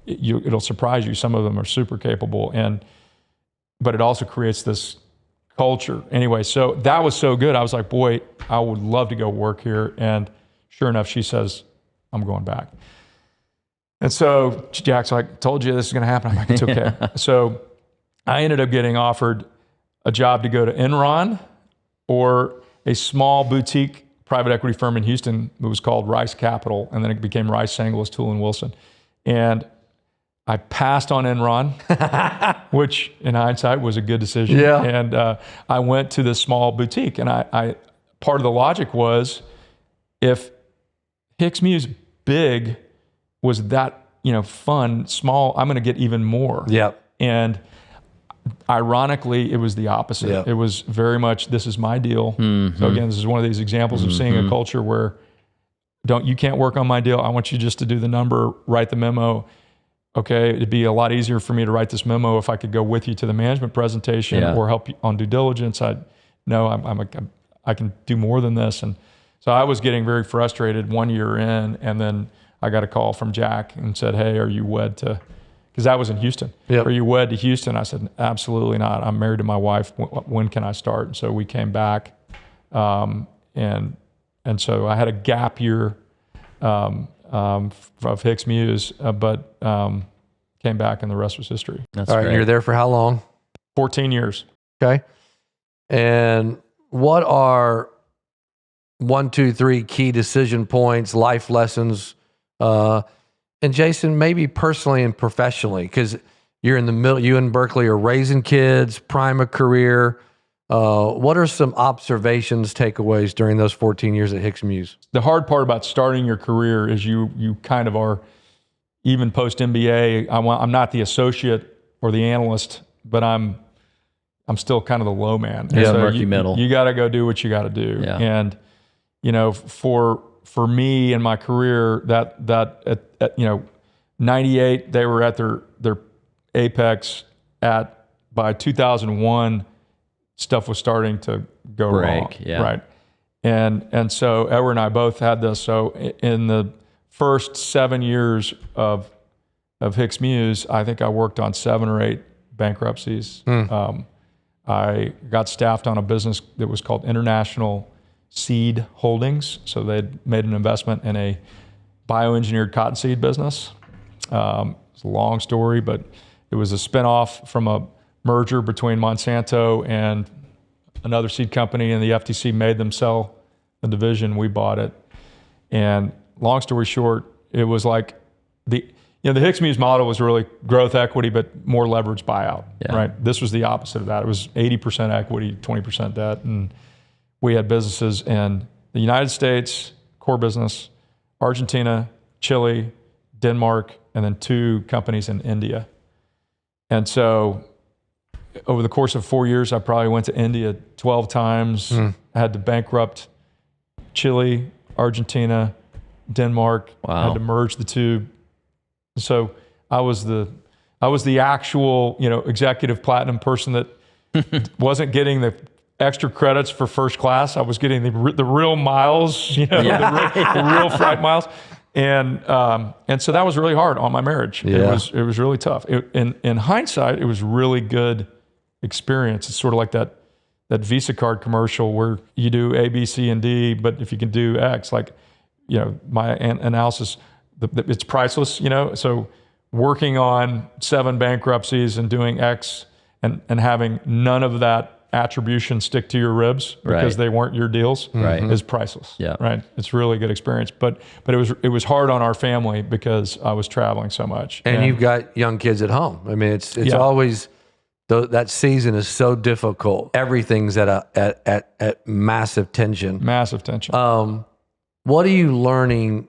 it'll surprise you. Some of them are super capable, but it also creates this culture. Anyway, so that was so good. I was like, boy, I would love to go work here. And sure enough, she says, I'm going back. And so Jack's like, told you this is going to happen. I'm like, it's okay. So I ended up getting offered a job to go to Enron or a small boutique private equity firm in Houston. It was called Rice Capital, and then it became Rice, Sanglis, Toole & Wilson. And I passed on Enron, which in hindsight was a good decision. Yeah. And I went to this small boutique, and I part of the logic was, if Hicks Muse big was that, fun, small, I'm going to get even more. Yep. And ironically, it was the opposite. Yep. It was very much, this is my deal. So again, this is one of these examples of seeing a culture where you can't work on my deal. I want you just to do the number, write the memo. Okay, it'd be a lot easier for me to write this memo if I could go with you to the management presentation or help you on due diligence. I can do more than this. And so I was getting very frustrated 1 year in, and then I got a call from Jack and said, hey, are you wed to, because I was in Houston. Yep. Are you wed to Houston? I said, absolutely not. I'm married to my wife. When can I start? And so we came back. And so I had a gap year of Hicks Muse, but came back and the rest was history. That's All right. great. You're there for how long? 14 years. Okay. And what are 1, 2, 3 key decision points, life lessons? And Jason, maybe personally and professionally, because you're in the middle, you and Berkeley are raising kids, prime a career. What are some observations, takeaways during those 14 years at Hicks Muse? The hard part about starting your career is you kind of are, even post MBA, I'm not the associate or the analyst, but I'm still kind of the low man. Yeah, so murky middle. You got to go do what you got to do. Yeah. And for me in my career, that at 98 they were at their apex. By 2001, stuff was starting to go wrong. Yeah. Right. And so Edward and I both had this. So in the first 7 years of Hicks Muse, I think I worked on 7 or 8 bankruptcies. I got staffed on a business that was called International Seed Holdings. So they'd made an investment in a bioengineered cottonseed business. It's a long story, but it was a spinoff from a merger between Monsanto and another seed company, and the FTC made them sell the division. We bought it. And long story short, it was like the Hicks Muse model was really growth equity, but more leveraged buyout, right? This was the opposite of that. It was 80% equity, 20% debt. And we had businesses in the United States, core business, Argentina, Chile, Denmark, and then 2 companies in India. And so over the course of 4 years, I probably went to India 12 times. I had to bankrupt Chile, Argentina, Denmark. Wow. I had to merge the 2. So I was the actual, executive platinum person that wasn't getting the extra credits for first class. I was getting the real miles, the real flight miles. And so that was really hard on my marriage. Yeah. It was really tough. In hindsight, it was really good experience. It's sort of like that Visa card commercial where you do A, B, C, and D, but if you can do X, like, my analysis, it's priceless, So working on 7 bankruptcies and doing X and having none of that attribution stick to your ribs because they weren't your deals is priceless. Yeah. Right. It's really good experience. But it was hard on our family because I was traveling so much. And you've got young kids at home. I mean, it's always that season is so difficult. Everything's at massive tension. Massive tension. What are you learning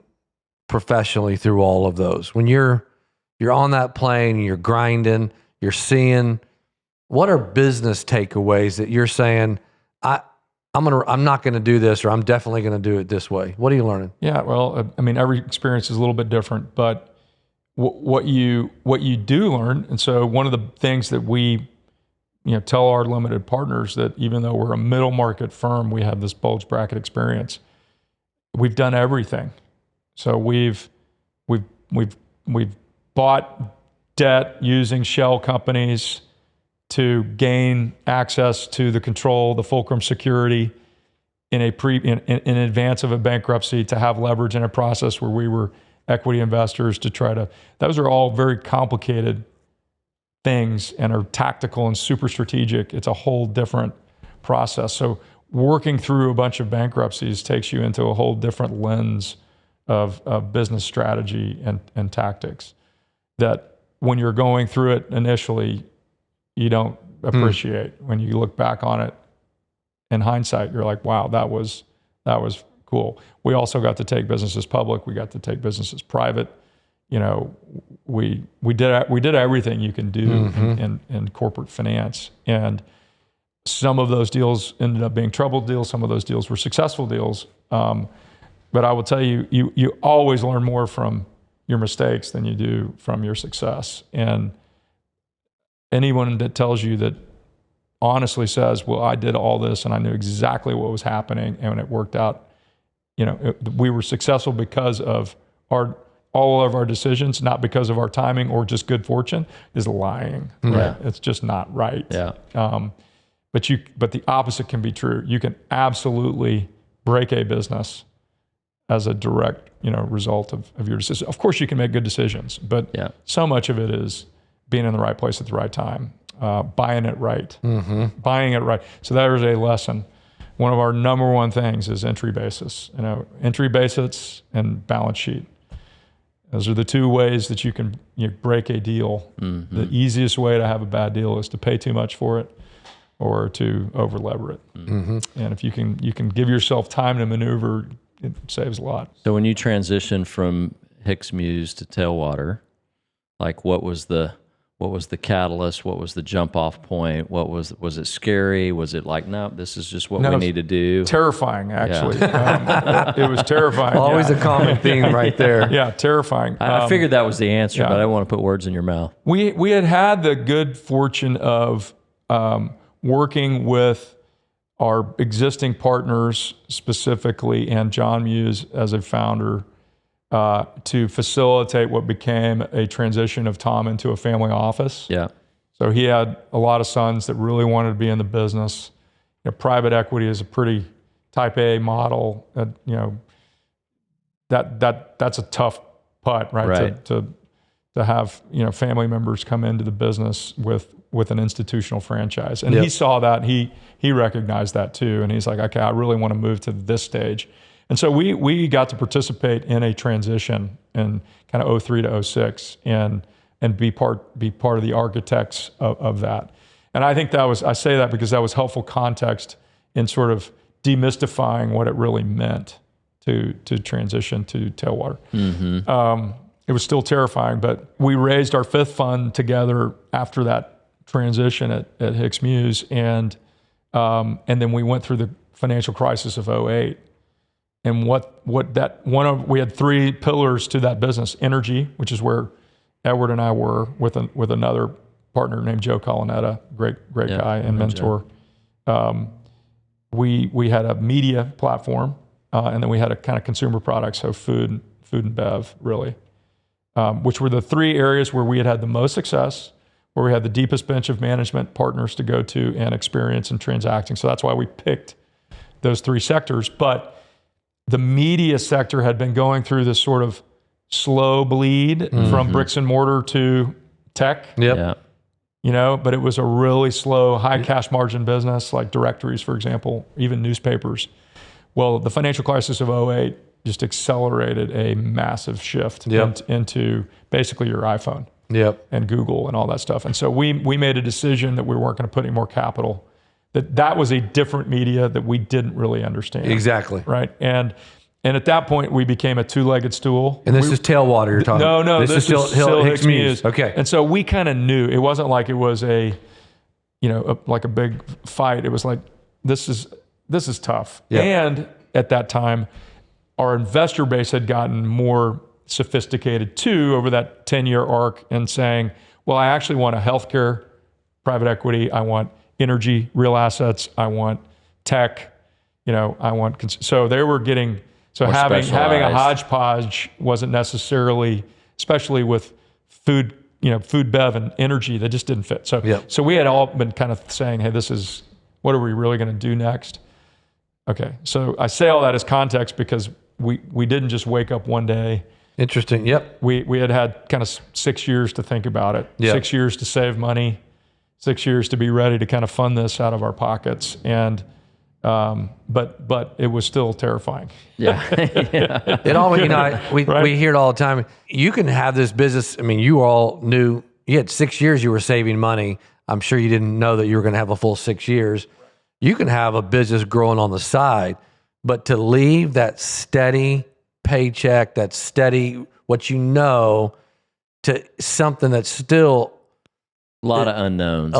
professionally through all of those? When you're on that plane, you're grinding, you're seeing. What are business takeaways that you're saying, I'm not going to do this, or I'm definitely going to do it this way? What are you learning? Yeah, well, I mean, every experience is a little bit different, but what you do learn, and so one of the things that we tell our limited partners that even though we're a middle market firm, we have this bulge bracket experience. We've done everything. So we've bought debt using shell companies to gain access to the control, the fulcrum security in advance of a bankruptcy, to have leverage in a process where we were equity investors to try to, those are all very complicated things and are tactical and super strategic. It's a whole different process. So working through a bunch of bankruptcies takes you into a whole different lens of business strategy and tactics that when you're going through it initially, you don't appreciate. When you look back on it in hindsight, you're like, wow, that was cool. We also got to take businesses public. We got to take businesses private. You know, we did everything you can do in corporate finance. And some of those deals ended up being troubled deals. Some of those deals were successful deals. But I will tell you, you always learn more from your mistakes than you do from your success. And anyone that tells you that honestly says, well, I did all this and I knew exactly what was happening and it worked out, you know, we were successful because of all of our decisions, not because of our timing or just good fortune, is lying. Right? It's just not right. Yeah. But the opposite can be true. You can absolutely break a business as a direct, result of your decision. Of course, you can make good decisions, but so much of it is being in the right place at the right time, buying it right, buying it right. So that is a lesson. One of our number one things is entry basis. Entry basis and balance sheet. Those are the two ways that you can break a deal. The easiest way to have a bad deal is to pay too much for it or to over lever it. And if you can give yourself time to maneuver, it saves a lot. So when you transitioned from Hicks Muse to Tailwater, like what was the catalyst? What was the jump off point? Was it scary? Was it like, no, this is just what we need to do? Terrifying, actually. It was terrifying. Always a common theme right there. Yeah, terrifying. I figured that was the answer, but I don't want to put words in your mouth. We had the good fortune of working with our existing partners specifically, and John Muse as a founder, to facilitate what became a transition of Tom into a family office. Yeah. So he had a lot of sons that really wanted to be in the business. Private equity is a pretty type A model. That's a tough putt, right? To have family members come into the business with an institutional franchise, and he saw that, he recognized that too, and he's like, okay, I really want to move to this stage. And so we got to participate in a transition in kind of 03 to 06 and be part of the architects of that. And I think I say that because that was helpful context in sort of demystifying what it really meant to transition to Tailwater. It was still terrifying, but we raised our fifth fund together after that transition at Hicks Muse, and then we went through the financial crisis of 08. And we had three pillars to that business: energy, which is where Edward and I were with another partner named Joe Colonetta, great guy and mentor. We had a media platform, and then we had a kind of consumer products, so food and bev, really, which were the three areas where we had the most success, where we had the deepest bench of management partners to go to and experience in transacting. So that's why we picked those three sectors. But the media sector had been going through this sort of slow bleed from bricks and mortar to tech. Yep. Yeah. But it was a really slow, high cash margin business, like directories, for example, even newspapers. Well, the financial crisis of 08 just accelerated a massive shift into basically your iPhone and Google and all that stuff. And so we made a decision that we weren't going to put any more capital, that was a different media that we didn't really understand. Exactly. Right. And at that point, we became a two-legged stool. And this is Tailwater you're talking about? No, this is still Hicks Muse. Okay. And so we kind of knew. It wasn't like it was like a big fight. It was like, this is tough. Yep. And at that time, our investor base had gotten more sophisticated too over that 10-year arc, and saying, well, I actually want a healthcare private equity. I want energy, real assets. I want tech. I want. So they were getting. So having a hodgepodge wasn't necessarily, especially with food, food, bev, and energy that just didn't fit. So we had all been kind of saying, hey, what are we really going to do next? Okay, so I say all that as context because we didn't just wake up one day. Interesting. Yep. We had kind of 6 years to think about it. Yep. 6 years to save money, 6 years to be ready to kind of fund this out of our pockets, and but it was still terrifying. Yeah. It always, we hear it all the time. You can have this business. I mean, you all knew you had 6 years you were saving money. I'm sure you didn't know that you were going to have a full 6 years. You can have a business growing on the side, but to leave that steady paycheck, that steady, what to something that's still a lot of unknowns.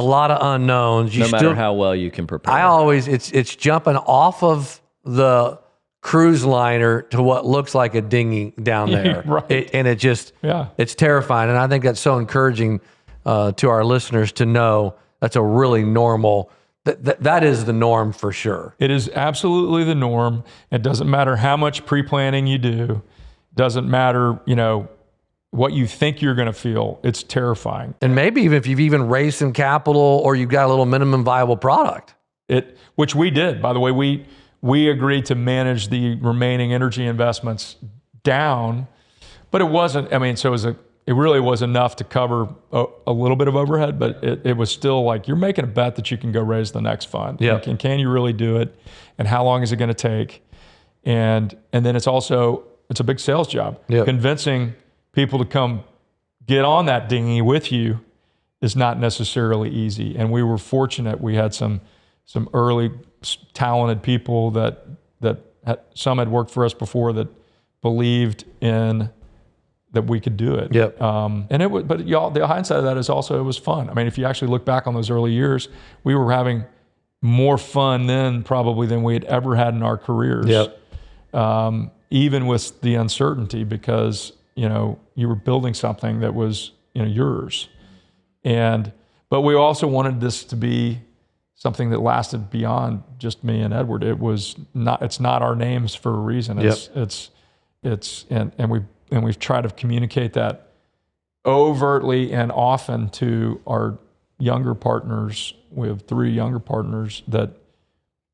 No matter how well you can prepare. It's jumping off of the cruise liner to what looks like a dinghy down there. Right. It's terrifying. And I think that's so encouraging to our listeners to know that's a really normal, that is the norm for sure. It is absolutely the norm. It doesn't matter how much pre-planning you do. It doesn't matter, what you think you're going to feel. It's terrifying. And maybe even if you've even raised some capital or you've got a little minimum viable product. Which we did, by the way. We agreed to manage the remaining energy investments down, but it wasn't, so it really was enough to cover a little bit of overhead, but it was still like, you're making a bet that you can go raise the next fund. Yep. And can you really do it? And how long is it going to take? And then it's a big sales job. Yep. Convincing people to come get on that dinghy with you is not necessarily easy. And we were fortunate. We had some early talented people that some had worked for us before that believed in that we could do it. Yep. But the hindsight of that is also it was fun. If you actually look back on those early years, we were having more fun then probably than we had ever had in our careers. Yep. Even with the uncertainty, because you were building something that was yours, but we also wanted this to be something that lasted beyond just me and Edward. It's not our names for a reason. And we've tried to communicate that overtly and often to our younger partners. We have 3 younger partners that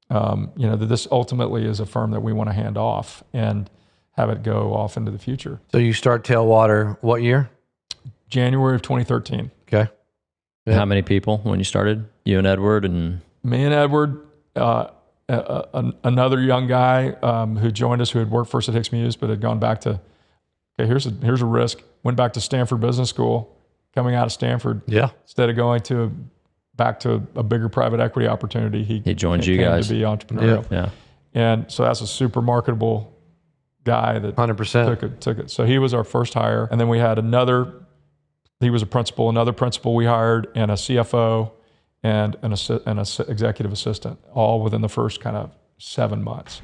that this ultimately is a firm that we want to hand off and have it go off into the future. So you start Tailwater what year? January of 2013. Okay. Yeah. How many people when you started? You and Edward and me and Edward, another young guy who joined us, who had worked for us at Hicks Muse, but had gone back to. Okay, here's a risk. Went back to Stanford Business School. Coming out of Stanford, instead of going back to a bigger private equity opportunity, he joined you guys to be entrepreneurial. Yeah. And so that's a super marketable guy that 100% took it. So he was our first hire, and then we had he was a principal, another principal we hired, and a CFO, and an executive assistant, all within the first kind of 7 months.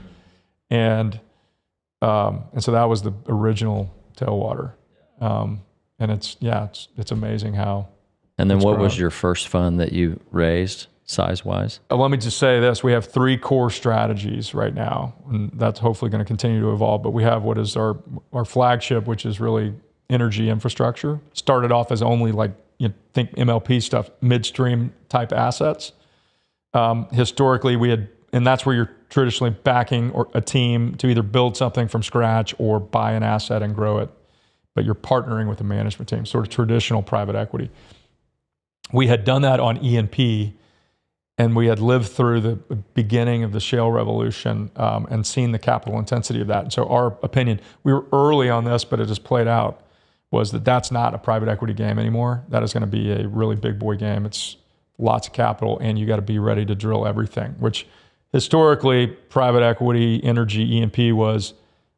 And so that was the original Tailwater. And it's amazing how. And then what was your first fund that you raised size-wise? Let me just say this. We have 3 core strategies right now, and that's hopefully going to continue to evolve. But we have what is our flagship, which is really energy infrastructure. Started off as only think MLP stuff, midstream type assets. Historically, and that's where you're traditionally backing a team to either build something from scratch or buy an asset and grow it. But you're partnering with a management team, sort of traditional private equity. We had done that on E&P, and we had lived through the beginning of the shale revolution and seen the capital intensity of that. And so our opinion, we were early on this, but it just played out, was that's not a private equity game anymore. That is going to be a really big boy game. It's lots of capital, and you got to be ready to drill everything, which historically, private equity, energy, E&P was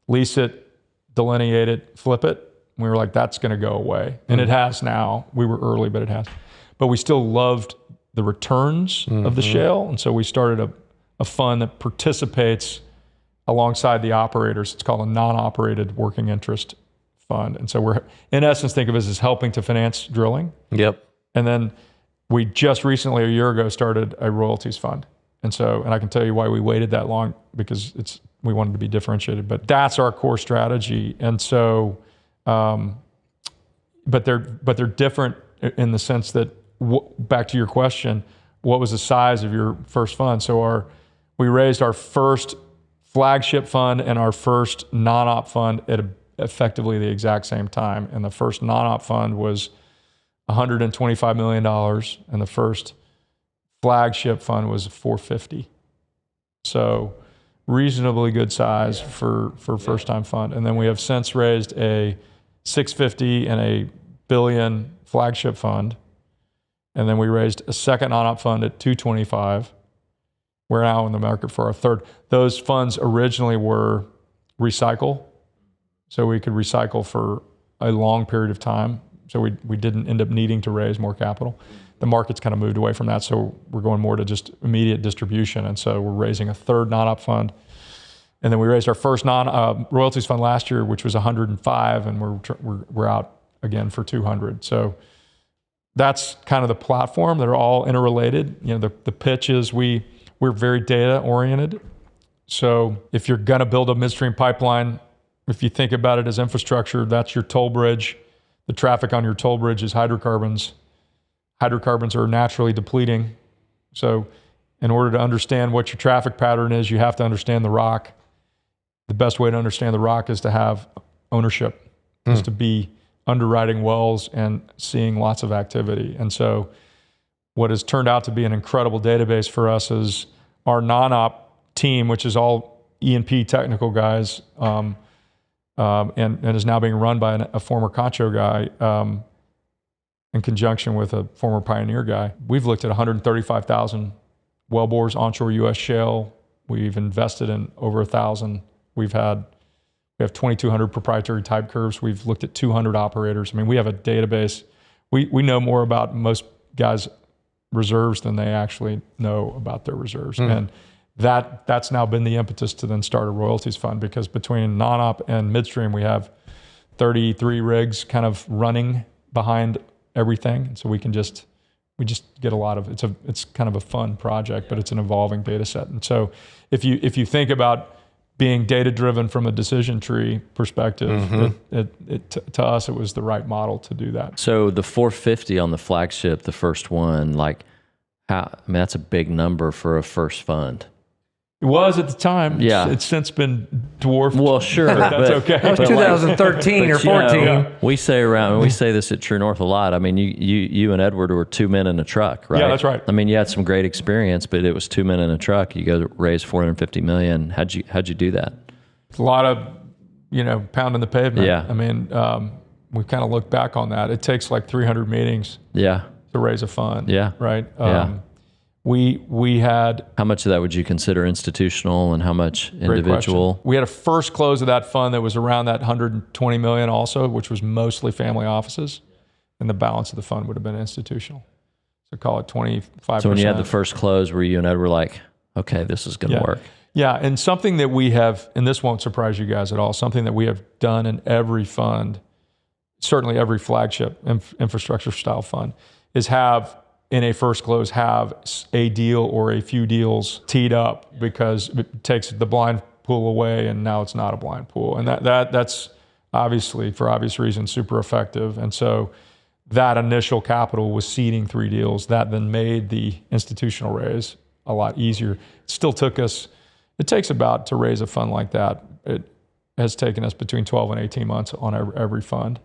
lease it, delineate it, flip it. We were like, that's going to go away. And it has now. We were early, but it has. But we still loved the returns of the shale. And so we started a fund that participates alongside the operators. It's called a non-operated working interest fund. And so we're, in essence, think of it as helping to finance drilling. Yep. And then we just recently, a year ago, started a royalties fund. And I can tell you why we waited that long, because we wanted to be differentiated. But that's our core strategy. And so but they're different in the sense that, back to your question, what was the size of your first fund? So we raised our first flagship fund and our first non-op fund at effectively the exact same time. And the first non-op fund was $125 million, and the first flagship fund was $450. So reasonably good size for first-time fund. And then we have since raised a $650 and a $1 billion flagship fund. And then we raised a second non-op fund at $225. We're now in the market for our third. Those funds originally were recycle, so we could recycle for a long period of time. So we didn't end up needing to raise more capital. The market's kind of moved away from that, so we're going more to just immediate distribution. And so we're raising a third non-op fund. And then we raised our first royalties fund last year, which was 105, and we're out again for 200. So that's kind of the platform. They're all interrelated. You know, the pitch is we're very data oriented. So if you're going to build a midstream pipeline, if you think about it as infrastructure, that's your toll bridge. The traffic on your toll bridge is hydrocarbons. Hydrocarbons are naturally depleting. So in order to understand what your traffic pattern is, you have to understand the rock. The best way to understand the rock is to have ownership, is to be underwriting wells and seeing lots of activity. And so what has turned out to be an incredible database for us is our non-op team, which is all E&P technical guys, and is now being run by a former Concho guy in conjunction with a former Pioneer guy. We've looked at 135,000 wellbores onshore U.S. shale. We've invested in over 1,000. We have 2,200 proprietary type curves. We've looked at 200 operators. I mean, we have a database. We know more about most guys' reserves than they actually know about their reserves. And that's now been the impetus to then start a royalties fund, because between non-op and midstream, we have 33 rigs kind of running behind everything. And so we just get a lot of, it's kind of a fun project, but it's an evolving data set. And so if you think about being data driven from a decision tree perspective, to us, it was the right model to do that. So the 450 on the flagship, the first one, that's a big number for a first fund. It was at the time. Yeah. It's since been dwarfed. Well, sure. But that's okay. That was 2013 or 14. We say this at True North a lot. I mean, you and Edward were two men in a truck, right? Yeah, that's right. I mean, you had some great experience, but it was two men in a truck. You go raise $450 million. How'd you do that? It's a lot of, pounding the pavement. Yeah. I mean, we kind of look back on that. It takes like 300 meetings. Yeah. To raise a fund. Yeah. Right. Yeah. We had... How much of that would you consider institutional and how much individual? We had a first close of that fund that was around that $120 million also, which was mostly family offices. And the balance of the fund would have been institutional. So call it 25%. So when you had the first close, were you and Ed were like, okay, this is going to work? Yeah, and something that we have, and this won't surprise you guys at all, something that we have done in every fund, certainly every flagship infrastructure style fund, is in a first close, have a deal or a few deals teed up, because it takes the blind pool away, and now it's not a blind pool. And that's obviously, for obvious reasons, super effective. And so that initial capital was seeding 3 deals. That then made the institutional raise a lot easier. It takes about, to raise a fund like that, it has taken us between 12 and 18 months on every fund.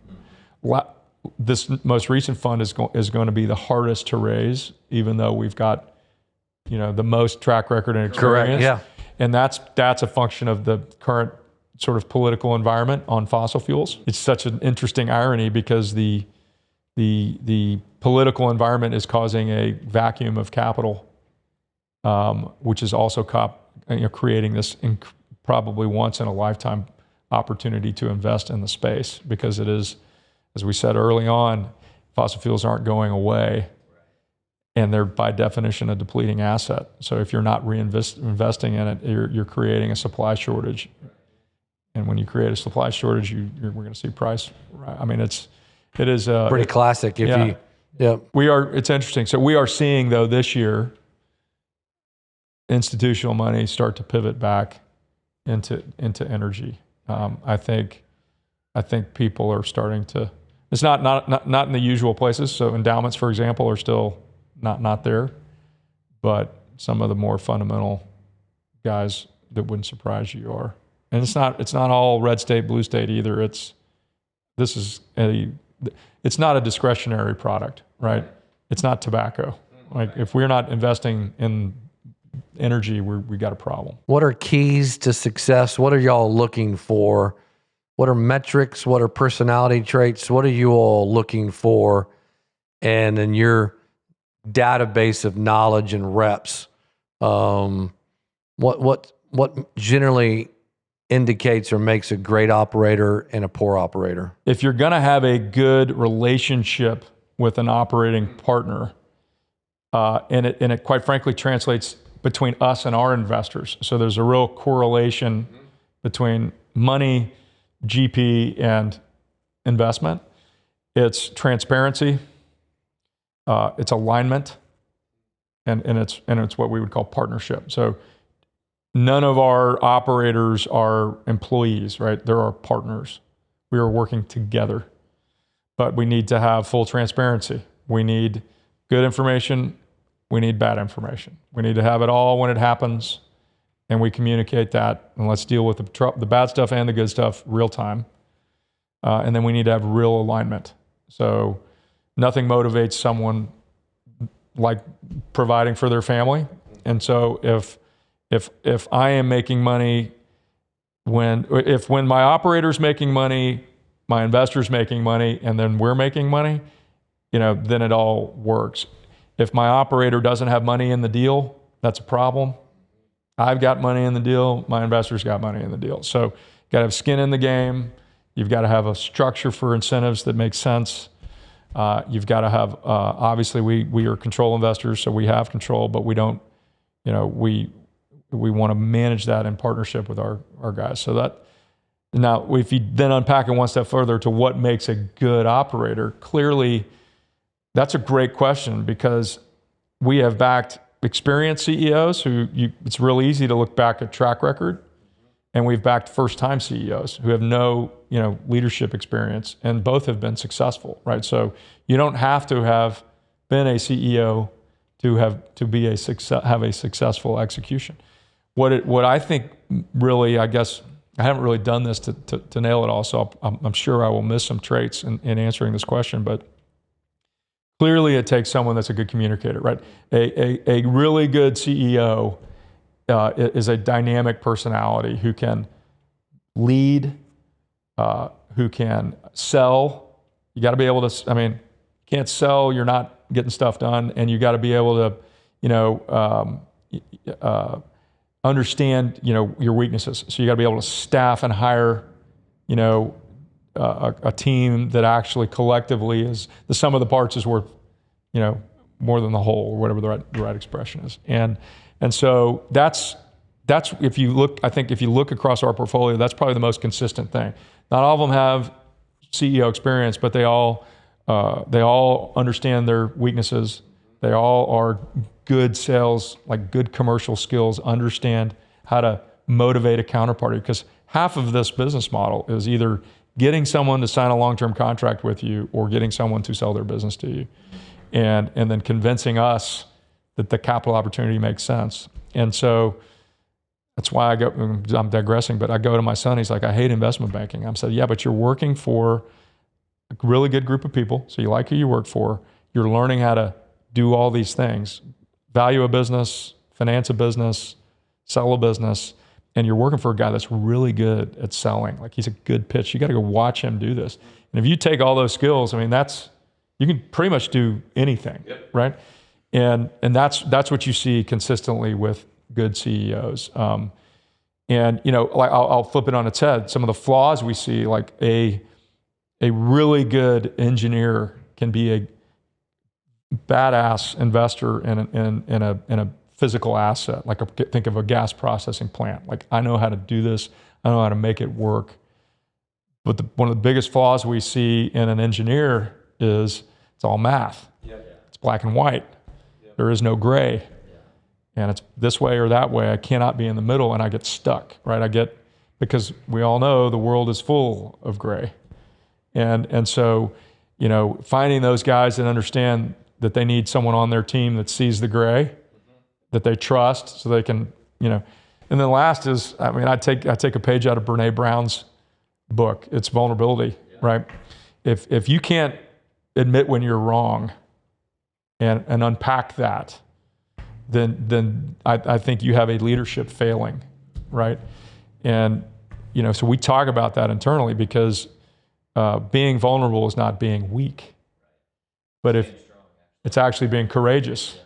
This most recent fund is going to be the hardest to raise, even though we've got, the most track record and experience. Correct. Yeah. And that's a function of the current sort of political environment on fossil fuels. It's such an interesting irony, because the political environment is causing a vacuum of capital, which is also creating this probably once in a lifetime opportunity to invest in the space, because it is, as we said early on, fossil fuels aren't going away, and they're by definition a depleting asset. So if you're not investing in it, you're creating a supply shortage. And when you create a supply shortage, we're going to see price. I mean, it is pretty classic. It's interesting. So we are seeing, though, this year, institutional money start to pivot back into energy. I think people are starting to It's not in the usual places. So endowments, for example, are still not there, but some of the more fundamental guys that wouldn't surprise you are. And it's not all red state, blue state either. It's not a discretionary product, right? It's not tobacco. Like if we're not investing in energy, we got a problem. What are keys to success? What are y'all looking for? What are metrics? What are personality traits? What are you all looking for? And in your database of knowledge and reps, what generally indicates or makes a great operator and a poor operator? If you're going to have a good relationship with an operating partner, and it quite frankly translates between us and our investors. So there's a real correlation between money, GP, and investment. It's transparency, it's alignment, and it's what we would call partnership. So none of our operators are employees, right? They're our partners. We are working together, but we need to have full transparency. We need good information. We need bad information. We need to have it all when it happens, and we communicate that, and let's deal with the bad stuff and the good stuff real time. And then we need to have real alignment. So nothing motivates someone like providing for their family. And so if I am making money, when my operator's making money, my investor's making money, and then we're making money, then it all works. If my operator doesn't have money in the deal, that's a problem. I've got money in the deal, my investor's got money in the deal. So you got to have skin in the game. You've got to have a structure for incentives that makes sense. You've got to have, obviously we are control investors, so we have control, but we don't, we want to manage that in partnership with our guys. So that, now if you then unpack it one step further to what makes a good operator, clearly that's a great question, because we have backed experienced CEOs it's real easy to look back at track record, and we've backed first-time CEOs who have no leadership experience, and both have been successful, right? So you don't have to have been a CEO to have a successful execution. What I think really, I guess I haven't really done this to nail it all, so I'm sure I will miss some traits in answering this question, but clearly it takes someone that's a good communicator, right? A really good CEO is a dynamic personality who can lead, who can sell. You got to be able to, you can't sell, you're not getting stuff done, and you got to be able to, understand, your weaknesses. So you got to be able to staff and hire, a team that actually collectively is the sum of the parts is worth, more than the whole, or whatever the right expression is. And so that's if you look, I think if you look across our portfolio, that's probably the most consistent thing. Not all of them have CEO experience, but they all understand their weaknesses. They all are good sales, like good commercial skills, understand how to motivate a counterparty, because half of this business model is either getting someone to sign a long-term contract with you or getting someone to sell their business to you. And then convincing us that the capital opportunity makes sense. And so that's why I'm digressing, but I go to my son, he's like, I hate investment banking. I said, yeah, but you're working for a really good group of people, so you like who you work for. You're learning how to do all these things, value a business, finance a business, sell a business, and you're working for a guy that's really good at selling. Like, he's a good pitch. You got to go watch him do this. And if you take all those skills, you can pretty much do anything, yep. Right? And that's what you see consistently with good CEOs. And I'll flip it on its head. Some of the flaws we see, like a really good engineer can be a badass investor in a physical asset. Like think of a gas processing plant. Like, I know how to do this. I know how to make it work. But one of the biggest flaws we see in an engineer is it's all math. Yep. It's black and white. Yep. There is no gray. Yeah. And it's this way or that way. I cannot be in the middle, and I get stuck, right? Because we all know the world is full of gray. And so finding those guys that understand that they need someone on their team that sees the gray, that they trust, so they can, And then last is, I take a page out of Brene Brown's book. It's vulnerability, right? If you can't admit when you're wrong and unpack that, then I think you have a leadership failing, right? And so we talk about that internally, because being vulnerable is not being weak, but if it's actually being courageous.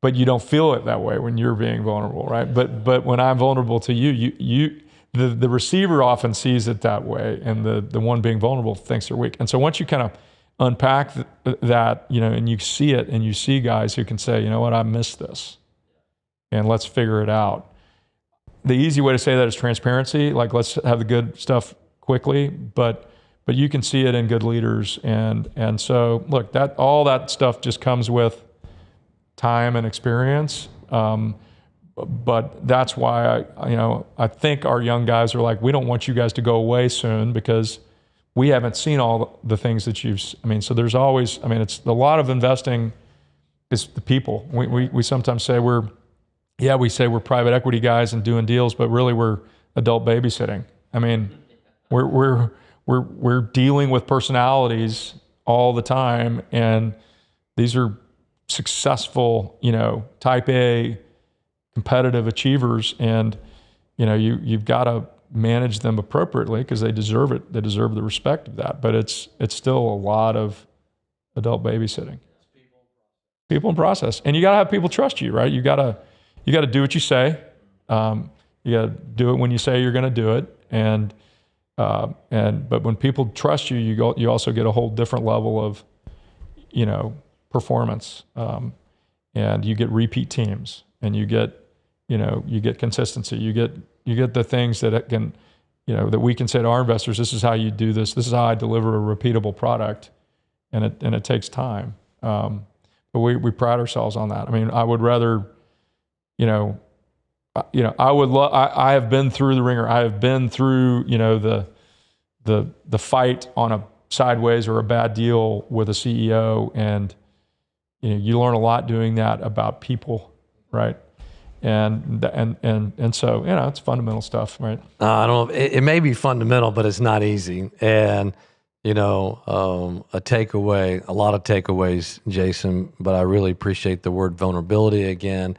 But you don't feel it that way when you're being vulnerable, right? But when I'm vulnerable to you, the receiver often sees it that way, and the one being vulnerable thinks they're weak. And so once you kind of unpack that, and you see it, and you see guys who can say, you know what, I missed this, and let's figure it out. The easy way to say that is transparency. Like, let's have the good stuff quickly, but you can see it in good leaders, and so look, all that stuff just comes with time and experience. But that's why I think our young guys are like, we don't want you guys to go away soon, because we haven't seen all the things that so there's always, it's a lot of investing is the people. We sometimes say we're private equity guys and doing deals, but really we're adult babysitting. We're dealing with personalities all the time, and these are successful, type A competitive achievers, and you've got to manage them appropriately, because they deserve it. They deserve the respect of that. But it's still a lot of adult babysitting. People and process, and you got to have people trust you, right? You got to do what you say. You got to do it when you say you're going to do it, but when people trust you, you also get a whole different level of performance, and you get repeat teams, and you get consistency. You get the things that can, that we can say to our investors, this is how you do this. This is how I deliver a repeatable product, and it takes time. But we pride ourselves on that. I would rather, I have been through the ringer. I have been through, the fight on a sideways or a bad deal with a CEO, and you learn a lot doing that about people, right? And so it's fundamental stuff, right? I don't know. It may be fundamental, but it's not easy. And a lot of takeaways, Jason. But I really appreciate the word vulnerability again.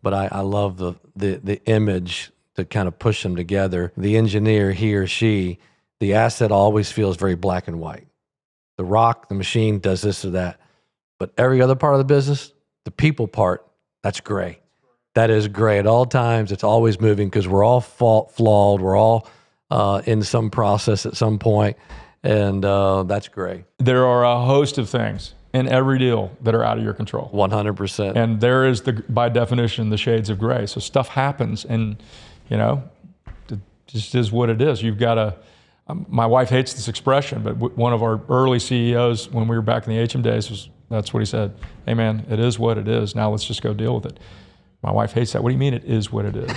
But I love the image to kind of push them together. The engineer, he or she, the asset always feels very black and white. The rock, the machine does this or that. But every other part of the business, the people part, that's gray. That is gray at all times. It's always moving, because we're all flawed. We're all in some process at some point, and that's gray. There are a host of things in every deal that are out of your control. 100%. And there is, by definition, the shades of gray. So stuff happens, and it just is what it is. You've got to. My wife hates this expression, but one of our early CEOs, when we were back in the HM days, that's what he said. Hey man, it is what it is. Now let's just go deal with it. My wife hates that. What do you mean it is what it is?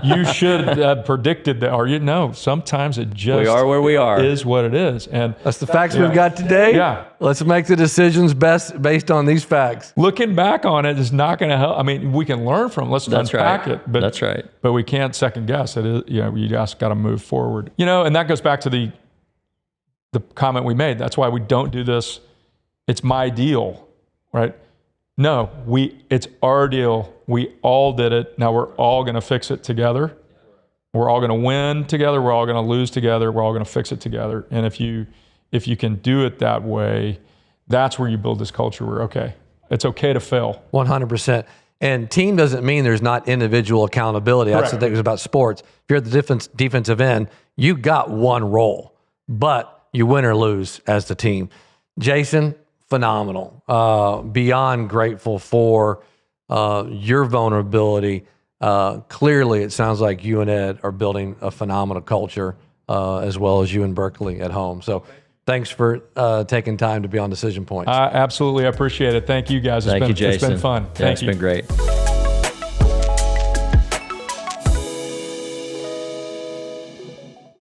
You should have predicted that, or sometimes it just we are where we are. Is what it is. And that's the facts we've got today. Yeah. Let's make the decisions best based on these facts. Looking back on it is not going to help. We can learn from it. Let's unpack it. But that's right. But we can't second guess it. You just got to move forward. And that goes back to the comment we made. That's why we don't do this. It's my deal, right? No, it's our deal. We all did it. Now we're all going to fix it together. We're all going to win together. We're all going to lose together. We're all going to fix it together. And if you can do it that way, that's where you build this culture where, it's okay to fail. 100%. And team doesn't mean there's not individual accountability. That's the thing about sports. If you're at the defensive end, you got one role, but you win or lose as the team. Jason, phenomenal. Beyond grateful for your vulnerability. Clearly, it sounds like you and Ed are building a phenomenal culture, as well as you and Berkeley at home. So thanks for taking time to be on Decision Points. Absolutely. I appreciate it. Thank you, guys. Thank you, Jason. It's been fun. It's been great.